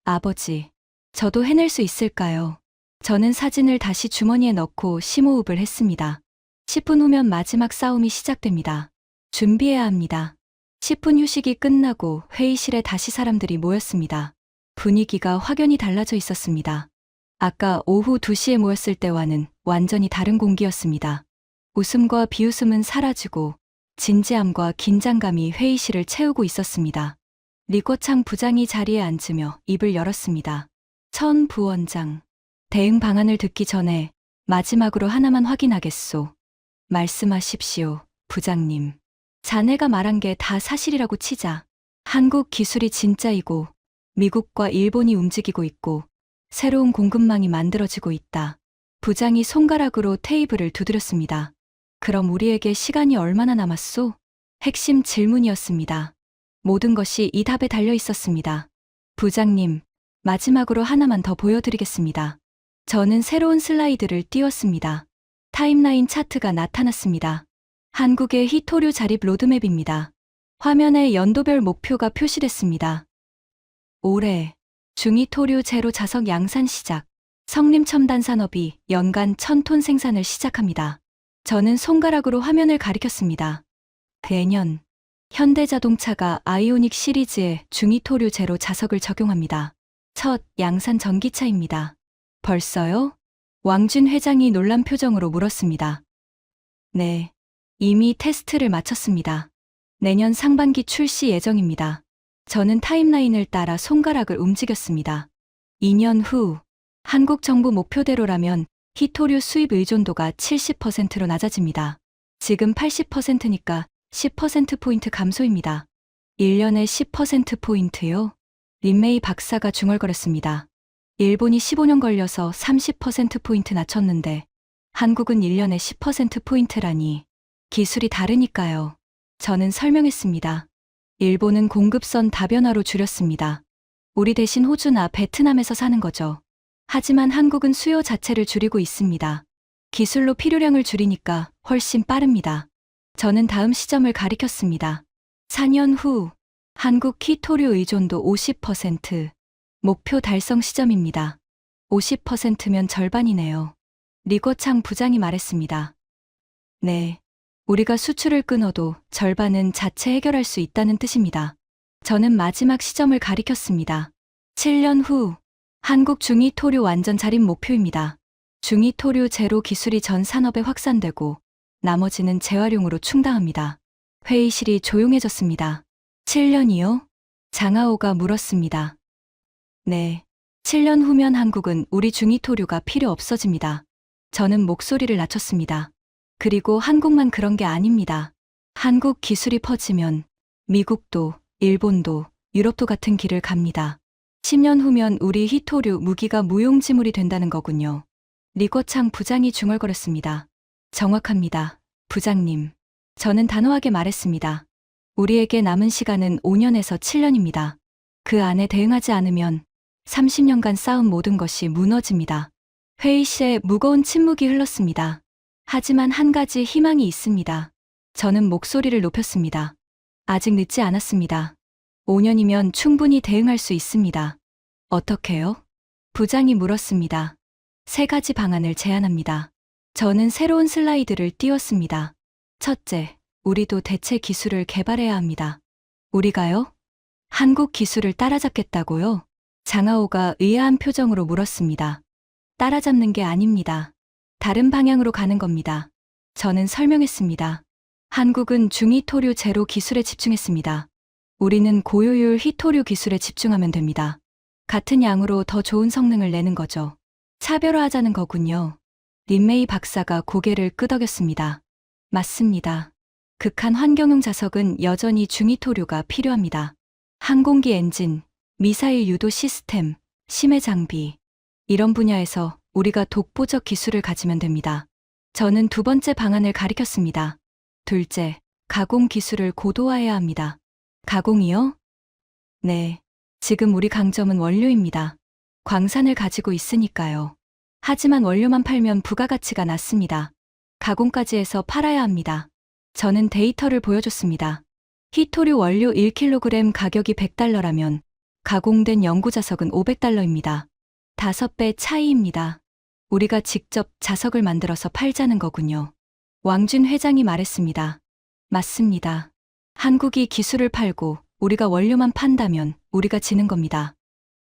아버지, 저도 해낼 수 있을까요? 저는 사진을 다시 주머니에 넣고 심호흡을 했습니다. 10분 후면 마지막 싸움이 시작됩니다. 준비해야 합니다. 10분 휴식이 끝나고 회의실에 다시 사람들이 모였습니다. 분위기가 확연히 달라져 있었습니다. 아까 오후 2시에 모였을 때와는 완전히 다른 공기였습니다. 웃음과 비웃음은 사라지고 진지함과 긴장감이 회의실을 채우고 있었습니다. 리꼬창 부장이 자리에 앉으며 입을 열었습니다. 천 부원장, 대응 방안을 듣기 전에 마지막으로 하나만 확인하겠소. 말씀하십시오, 부장님. 자네가 말한 게 다 사실이라고 치자. 한국 기술이 진짜이고 미국과 일본이 움직이고 있고 새로운 공급망이 만들어지고 있다. 부장이 손가락으로 테이블을 두드렸습니다. 그럼 우리에게 시간이 얼마나 남았소? 핵심 질문이었습니다. 모든 것이 이 답에 달려 있었습니다. 부장님, 마지막으로 하나만 더 보여드리겠습니다. 저는 새로운 슬라이드를 띄웠습니다. 타임라인 차트가 나타났습니다. 한국의 히토류 자립 로드맵입니다. 화면에 연도별 목표가 표시됐습니다. 올해 중히토류 제로 자석 양산 시작. 성림첨단산업이 연간 1000톤 생산을 시작합니다. 저는 손가락으로 화면을 가리켰습니다. 내년 현대자동차가 아이오닉 시리즈에 중히토류 제로 자석을 적용합니다. 첫 양산 전기차입니다. 벌써요? 왕준 회장이 놀란 표정으로 물었습니다. 네, 이미 테스트를 마쳤습니다. 내년 상반기 출시 예정입니다. 저는 타임라인을 따라 손가락을 움직였습니다. 2년 후 한국 정부 목표대로라면 히토류 수입 의존도가 70%로 낮아집니다. 지금 80%니까 10%포인트 감소입니다. 1년에 10%포인트요? 린메이 박사가 중얼거렸습니다. 일본이 15년 걸려서 30%포인트 낮췄는데 한국은 1년에 10%포인트라니 기술이 다르니까요. 저는 설명했습니다. 일본은 공급선 다변화로 줄였습니다. 우리 대신 호주나 베트남에서 사는 거죠. 하지만 한국은 수요 자체를 줄이고 있습니다. 기술로 필요량을 줄이니까 훨씬 빠릅니다. 저는 다음 시점을 가리켰습니다. 4년 후 한국 히토류 의존도 50%. 목표 달성 시점입니다. 50%면 절반이네요. 리거창 부장이 말했습니다. 네, 우리가 수출을 끊어도 절반은 자체 해결할 수 있다는 뜻입니다. 저는 마지막 시점을 가리켰습니다. 7년 후 한국 중히토류 완전 자립 목표입니다. 중히토류 제로 기술이 전 산업에 확산되고 나머지는 재활용으로 충당합니다. 회의실이 조용해졌습니다. 7년이요? 장하오가 물었습니다. 네, 7년 후면 한국은 우리 중히토류가 필요 없어집니다. 저는 목소리를 낮췄습니다. 그리고 한국만 그런 게 아닙니다. 한국 기술이 퍼지면 미국도, 일본도, 유럽도 같은 길을 갑니다. 10년 후면 우리 히토류 무기가 무용지물이 된다는 거군요. 리거창 부장이 중얼거렸습니다. 정확합니다, 부장님. 저는 단호하게 말했습니다. 우리에게 남은 시간은 5년에서 7년입니다. 그 안에 대응하지 않으면 30년간 쌓은 모든 것이 무너집니다. 회의실에 무거운 침묵이 흘렀습니다. 하지만 한 가지 희망이 있습니다. 저는 목소리를 높였습니다. 아직 늦지 않았습니다. 5년이면 충분히 대응할 수 있습니다. 어떻게요? 부장이 물었습니다. 3가지 방안을 제안합니다. 저는 새로운 슬라이드를 띄웠습니다. 첫째, 우리도 대체 기술을 개발해야 합니다. 우리가요? 한국 기술을 따라잡겠다고요? 장하오가 의아한 표정으로 물었습니다. 따라잡는 게 아닙니다. 다른 방향으로 가는 겁니다. 저는 설명했습니다. 한국은 중히토류 제로 기술에 집중했습니다. 우리는 고효율 히토류 기술에 집중하면 됩니다. 같은 양으로 더 좋은 성능을 내는 거죠. 차별화하자는 거군요. 린메이 박사가 고개를 끄덕였습니다. 맞습니다. 극한 환경용 자석은 여전히 중위토류가 필요합니다. 항공기 엔진, 미사일 유도 시스템, 심해 장비. 이런 분야에서 우리가 독보적 기술을 가지면 됩니다. 저는 두 번째 방안을 가리켰습니다. 둘째, 가공 기술을 고도화해야 합니다. 가공이요? 네. 지금 우리 강점은 원료입니다. 광산을 가지고 있으니까요. 하지만 원료만 팔면 부가가치가 낮습니다. 가공까지 해서 팔아야 합니다. 저는 데이터를 보여줬습니다. 히토류 원료 1kg 가격이 $100라면 가공된 연구자석은 $500입니다. 5배 차이입니다. 우리가 직접 자석을 만들어서 팔자는 거군요. 왕준 회장이 말했습니다. 맞습니다. 한국이 기술을 팔고 우리가 원료만 판다면 우리가 지는 겁니다.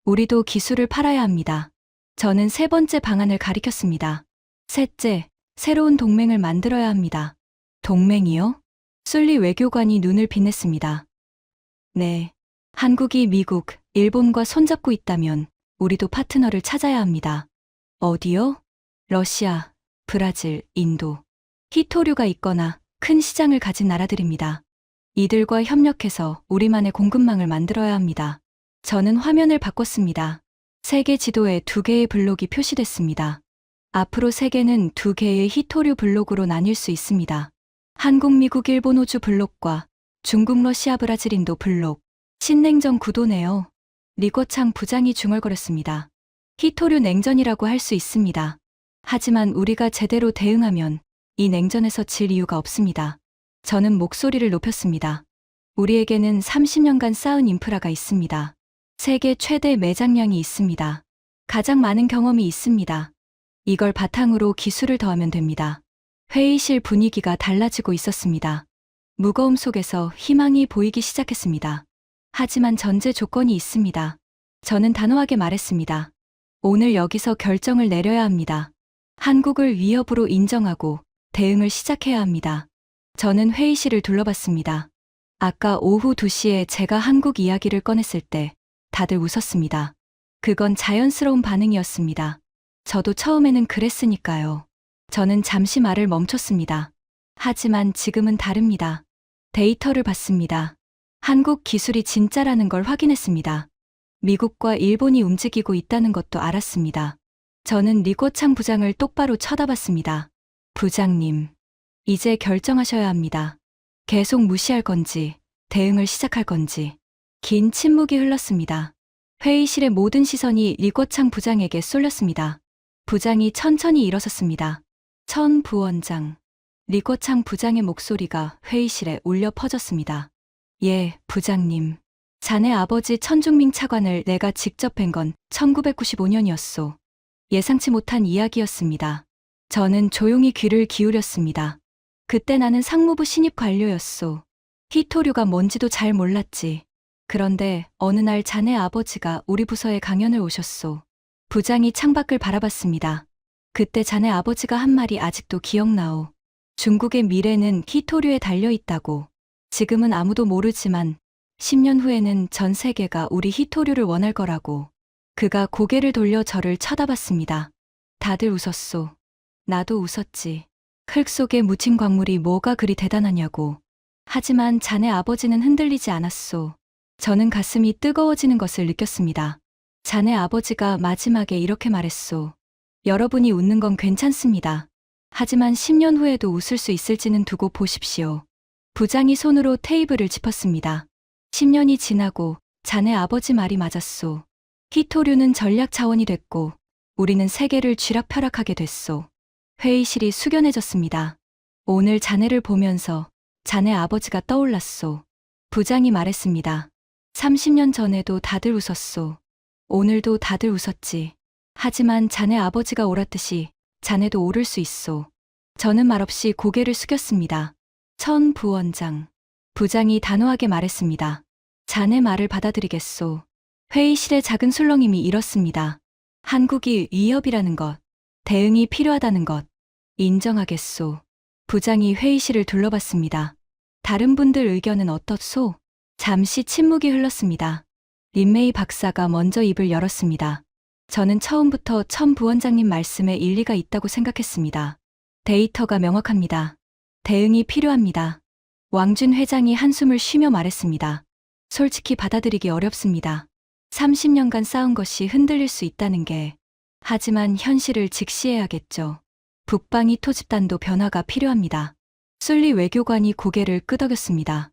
우리도 기술을 팔아야 합니다. 저는 세 번째 방안을 가리켰습니다. 셋째, 새로운 동맹을 만들어야 합니다. 동맹이요? 술리 외교관이 눈을 빛냈습니다. 네. 한국이 미국, 일본과 손잡고 있다면 우리도 파트너를 찾아야 합니다. 어디요? 러시아, 브라질, 인도. 히토류가 있거나 큰 시장을 가진 나라들입니다. 이들과 협력해서 우리만의 공급망을 만들어야 합니다. 저는 화면을 바꿨습니다. 세계 지도에 2개의 블록이 표시됐습니다. 앞으로 세계는 2개의 히토류 블록으로 나뉠 수 있습니다. 한국, 미국, 일본, 호주 블록과 중국, 러시아, 브라질, 인도 블록. 신냉전 구도네요. 리거창 부장이 중얼거렸습니다. 히토류 냉전이라고 할 수 있습니다. 하지만 우리가 제대로 대응하면 이 냉전에서 질 이유가 없습니다. 저는 목소리를 높였습니다. 우리에게는 30년간 쌓은 인프라가 있습니다. 세계 최대 매장량이 있습니다. 가장 많은 경험이 있습니다. 이걸 바탕으로 기술을 더하면 됩니다. 회의실 분위기가 달라지고 있었습니다. 무거움 속에서 희망이 보이기 시작했습니다. 하지만 전제 조건이 있습니다. 저는 단호하게 말했습니다. 오늘 여기서 결정을 내려야 합니다. 한국을 위협으로 인정하고 대응을 시작해야 합니다. 저는 회의실을 둘러봤습니다. 아까 오후 2시에 제가 한국 이야기를 꺼냈을 때 다들 웃었습니다. 그건 자연스러운 반응이었습니다. 저도 처음에는 그랬으니까요. 저는 잠시 말을 멈췄습니다. 하지만 지금은 다릅니다. 데이터를 봤습니다. 한국 기술이 진짜라는 걸 확인했습니다. 미국과 일본이 움직이고 있다는 것도 알았습니다. 저는 리거창 부장을 똑바로 쳐다봤습니다. 부장님, 이제 결정하셔야 합니다. 계속 무시할 건지, 대응을 시작할 건지. 긴 침묵이 흘렀습니다. 회의실의 모든 시선이 리거창 부장에게 쏠렸습니다. 부장이 천천히 일어섰습니다. 천 부원장. 리거창 부장의 목소리가 회의실에 울려 퍼졌습니다. 예, 부장님. 자네 아버지 천중밍 차관을 내가 직접 뵌 건 1995년이었소. 예상치 못한 이야기였습니다. 저는 조용히 귀를 기울였습니다. 그때 나는 상무부 신입 관료였소. 히토류가 뭔지도 잘 몰랐지. 그런데 어느 날 자네 아버지가 우리 부서에 강연을 오셨소. 부장이 창밖을 바라봤습니다. 그때 자네 아버지가 한 말이 아직도 기억나오. 중국의 미래는 히토류에 달려있다고. 지금은 아무도 모르지만 10년 후에는 전 세계가 우리 히토류를 원할 거라고. 그가 고개를 돌려 저를 쳐다봤습니다. 다들 웃었소. 나도 웃었지. 흙 속에 묻힌 광물이 뭐가 그리 대단하냐고. 하지만 자네 아버지는 흔들리지 않았소. 저는 가슴이 뜨거워지는 것을 느꼈습니다. 자네 아버지가 마지막에 이렇게 말했소. 여러분이 웃는 건 괜찮습니다. 하지만 10년 후에도 웃을 수 있을지는 두고 보십시오. 부장이 손으로 테이블을 짚었습니다. 10년이 지나고 자네 아버지 말이 맞았소. 히토류는 전략 자원이 됐고 우리는 세계를 쥐락펴락하게 됐소. 회의실이 숙연해졌습니다. 오늘 자네를 보면서 자네 아버지가 떠올랐소. 부장이 말했습니다. 30년 전에도 다들 웃었소. 오늘도 다들 웃었지. 하지만 자네 아버지가 옳았듯이 자네도 오를 수 있소. 저는 말없이 고개를 숙였습니다. 천 부원장. 부장이 단호하게 말했습니다. 자네 말을 받아들이겠소. 회의실의 작은 술렁임이 일었습니다. 한국이 위협이라는 것, 대응이 필요하다는 것, 인정하겠소. 부장이 회의실을 둘러봤습니다. 다른 분들 의견은 어떻소? 잠시 침묵이 흘렀습니다. 린메이 박사가 먼저 입을 열었습니다. 저는 처음부터 천 부원장님 말씀에 일리가 있다고 생각했습니다. 데이터가 명확합니다. 대응이 필요합니다. 왕준 회장이 한숨을 쉬며 말했습니다. 솔직히 받아들이기 어렵습니다. 30년간 쌓은 것이 흔들릴 수 있다는 게. 하지만 현실을 직시해야겠죠. 북방이 토집단도 변화가 필요합니다. 술리 외교관이 고개를 끄덕였습니다.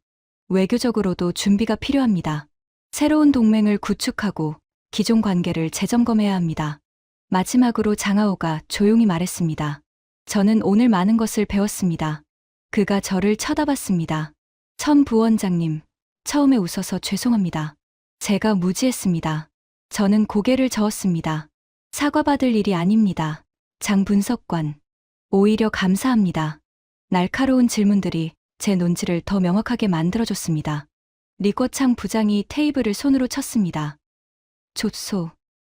외교적으로도 준비가 필요합니다. 새로운 동맹을 구축하고 기존 관계를 재점검해야 합니다. 마지막으로 장하오가 조용히 말했습니다. 저는 오늘 많은 것을 배웠습니다. 그가 저를 쳐다봤습니다. 천 부원장님, 처음에 웃어서 죄송합니다. 제가 무지했습니다. 저는 고개를 저었습니다. 사과받을 일이 아닙니다. 장 분석관. 오히려 감사합니다. 날카로운 질문들이 제 논지를 더 명확하게 만들어줬습니다. 리꼬창 부장이 테이블을 손으로 쳤습니다. 좋소.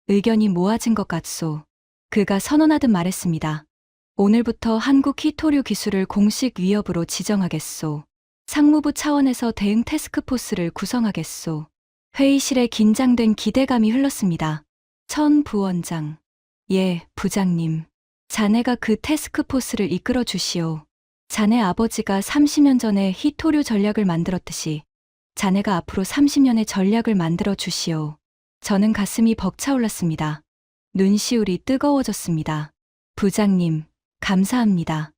의견이 모아진 것 같소. 그가 선언하듯 말했습니다. 오늘부터 한국 히토류 기술을 공식 위협으로 지정하겠소. 상무부 차원에서 대응 태스크포스를 구성하겠소. 회의실에 긴장된 기대감이 흘렀습니다. 천 부원장. 예, 부장님. 자네가 그 태스크포스를 이끌어 주시오. 자네 아버지가 30년 전에 히토류 전략을 만들었듯이 자네가 앞으로 30년의 전략을 만들어 주시오. 저는 가슴이 벅차올랐습니다. 눈시울이 뜨거워졌습니다. 부장님, 감사합니다.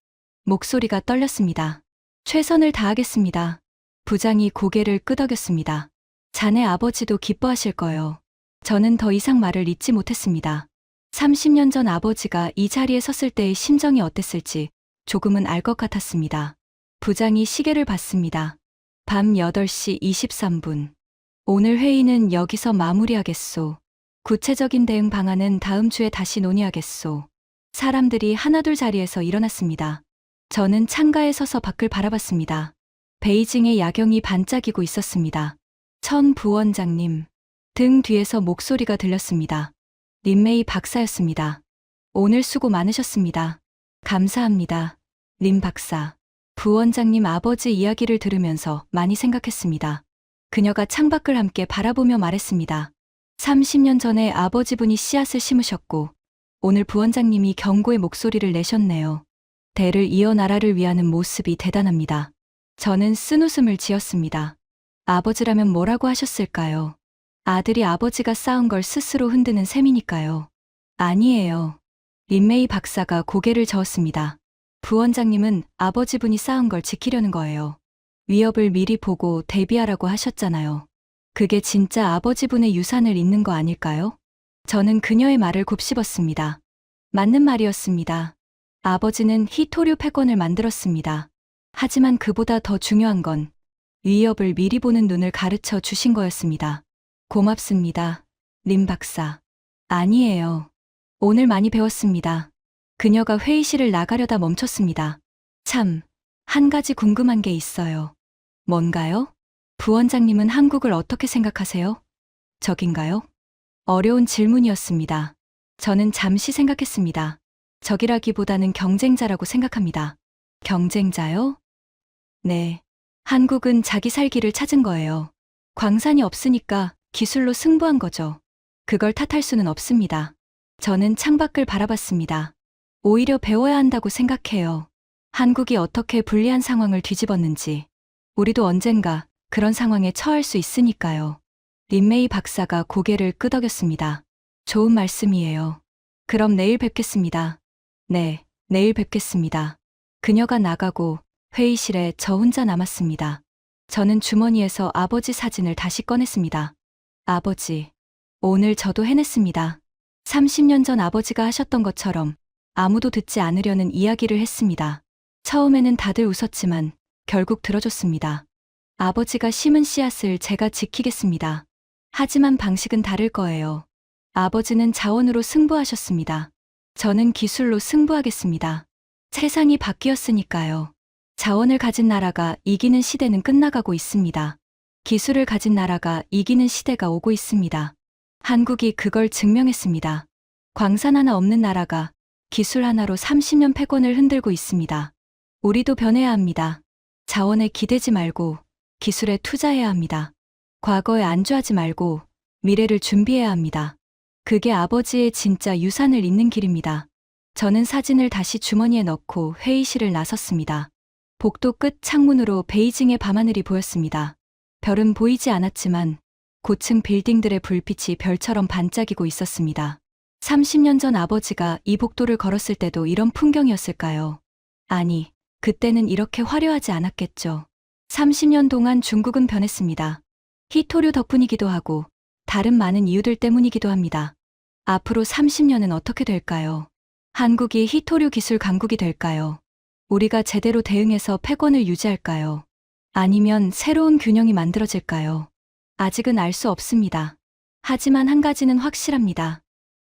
목소리가 떨렸습니다. 최선을 다하겠습니다. 부장이 고개를 끄덕였습니다. 자네 아버지도 기뻐하실 거요. 저는 더 이상 말을 잇지 못했습니다. 30년 전 아버지가 이 자리에 섰을 때의 심정이 어땠을지 조금은 알 것 같았습니다. 부장이 시계를 봤습니다. 밤 8시 23분. 오늘 회의는 여기서 마무리하겠소. 구체적인 대응 방안은 다음 주에 다시 논의하겠소. 사람들이 하나둘 자리에서 일어났습니다. 저는 창가에 서서 밖을 바라봤습니다. 베이징의 야경이 반짝이고 있었습니다. 천 부원장님. 등 뒤에서 목소리가 들렸습니다. 린메이 박사였습니다. 오늘 수고 많으셨습니다. 감사합니다. 린 박사. 부원장님 아버지 이야기를 들으면서 많이 생각했습니다. 그녀가 창밖을 함께 바라보며 말했습니다. 30년 전에 아버지분이 씨앗을 심으셨고 오늘 부원장님이 경고의 목소리를 내셨네요. 대를 이어 나라를 위하는 모습이 대단합니다. 저는 쓴웃음을 지었습니다. 아버지라면 뭐라고 하셨을까요? 아들이 아버지가 쌓은 걸 스스로 흔드는 셈이니까요. 아니에요. 린메이 박사가 고개를 저었습니다. 부원장님은 아버지분이 쌓은 걸 지키려는 거예요. 위협을 미리 보고 대비하라고 하셨잖아요. 그게 진짜 아버지분의 유산을 잇는 거 아닐까요? 저는 그녀의 말을 곱씹었습니다. 맞는 말이었습니다. 아버지는 히토류 패권을 만들었습니다. 하지만 그보다 더 중요한 건 위협을 미리 보는 눈을 가르쳐 주신 거였습니다. 고맙습니다. 린 박사. 아니에요. 오늘 많이 배웠습니다. 그녀가 회의실을 나가려다 멈췄습니다. 참, 한 가지 궁금한 게 있어요. 뭔가요? 부원장님은 한국을 어떻게 생각하세요? 적인가요? 어려운 질문이었습니다. 저는 잠시 생각했습니다. 적이라기보다는 경쟁자라고 생각합니다. 경쟁자요? 네. 한국은 자기 살 길을 찾은 거예요. 광산이 없으니까 기술로 승부한 거죠. 그걸 탓할 수는 없습니다. 저는 창밖을 바라봤습니다. 오히려 배워야 한다고 생각해요. 한국이 어떻게 불리한 상황을 뒤집었는지. 우리도 언젠가 그런 상황에 처할 수 있으니까요. 린메이 박사가 고개를 끄덕였습니다. 좋은 말씀이에요. 그럼 내일 뵙겠습니다. 네, 내일 뵙겠습니다. 그녀가 나가고 회의실에 저 혼자 남았습니다. 저는 주머니에서 아버지 사진을 다시 꺼냈습니다. 아버지, 오늘 저도 해냈습니다. 30년 전 아버지가 하셨던 것처럼 아무도 듣지 않으려는 이야기를 했습니다. 처음에는 다들 웃었지만 결국 들어줬습니다. 아버지가 심은 씨앗을 제가 지키겠습니다. 하지만 방식은 다를 거예요. 아버지는 자원으로 승부하셨습니다. 저는 기술로 승부하겠습니다. 세상이 바뀌었으니까요. 자원을 가진 나라가 이기는 시대는 끝나가고 있습니다. 기술을 가진 나라가 이기는 시대가 오고 있습니다. 한국이 그걸 증명했습니다. 광산 하나 없는 나라가 기술 하나로 30년 패권을 흔들고 있습니다. 우리도 변해야 합니다. 자원에 기대지 말고 기술에 투자해야 합니다. 과거에 안주하지 말고 미래를 준비해야 합니다. 그게 아버지의 진짜 유산을 잇는 길입니다. 저는 사진을 다시 주머니에 넣고 회의실을 나섰습니다. 복도 끝 창문으로 베이징의 밤하늘이 보였습니다. 별은 보이지 않았지만 고층 빌딩들의 불빛이 별처럼 반짝이고 있었습니다. 30년 전 아버지가 이 복도를 걸었을 때도 이런 풍경이었을까요? 아니, 그때는 이렇게 화려하지 않았겠죠. 30년 동안 중국은 변했습니다. 히토류 덕분이기도 하고 다른 많은 이유들 때문이기도 합니다. 앞으로 30년은 어떻게 될까요? 한국이 히토류 기술 강국이 될까요? 우리가 제대로 대응해서 패권을 유지할까요? 아니면 새로운 균형이 만들어질까요? 아직은 알 수 없습니다. 하지만 한 가지는 확실합니다.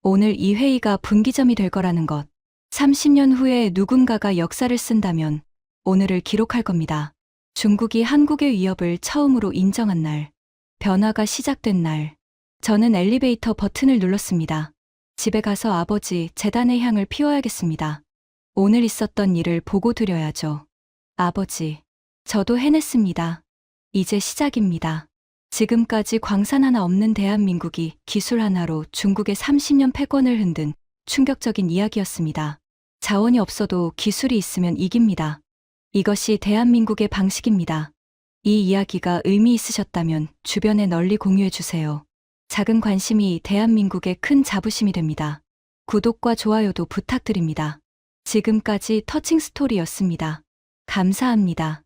오늘 이 회의가 분기점이 될 거라는 것. 30년 후에 누군가가 역사를 쓴다면 오늘을 기록할 겁니다. 중국이 한국의 위협을 처음으로 인정한 날, 변화가 시작된 날, 저는 엘리베이터 버튼을 눌렀습니다. 집에 가서 아버지 재단의 향을 피워야겠습니다. 오늘 있었던 일을 보고 드려야죠. 아버지, 저도 해냈습니다. 이제 시작입니다. 지금까지 광산 하나 없는 대한민국이 기술 하나로 중국의 30년 패권을 흔든 충격적인 이야기였습니다. 자원이 없어도 기술이 있으면 이깁니다. 이것이 대한민국의 방식입니다. 이 이야기가 의미 있으셨다면 주변에 널리 공유해 주세요. 작은 관심이 대한민국의 큰 자부심이 됩니다. 구독과 좋아요도 부탁드립니다. 지금까지 터칭 스토리였습니다. 감사합니다.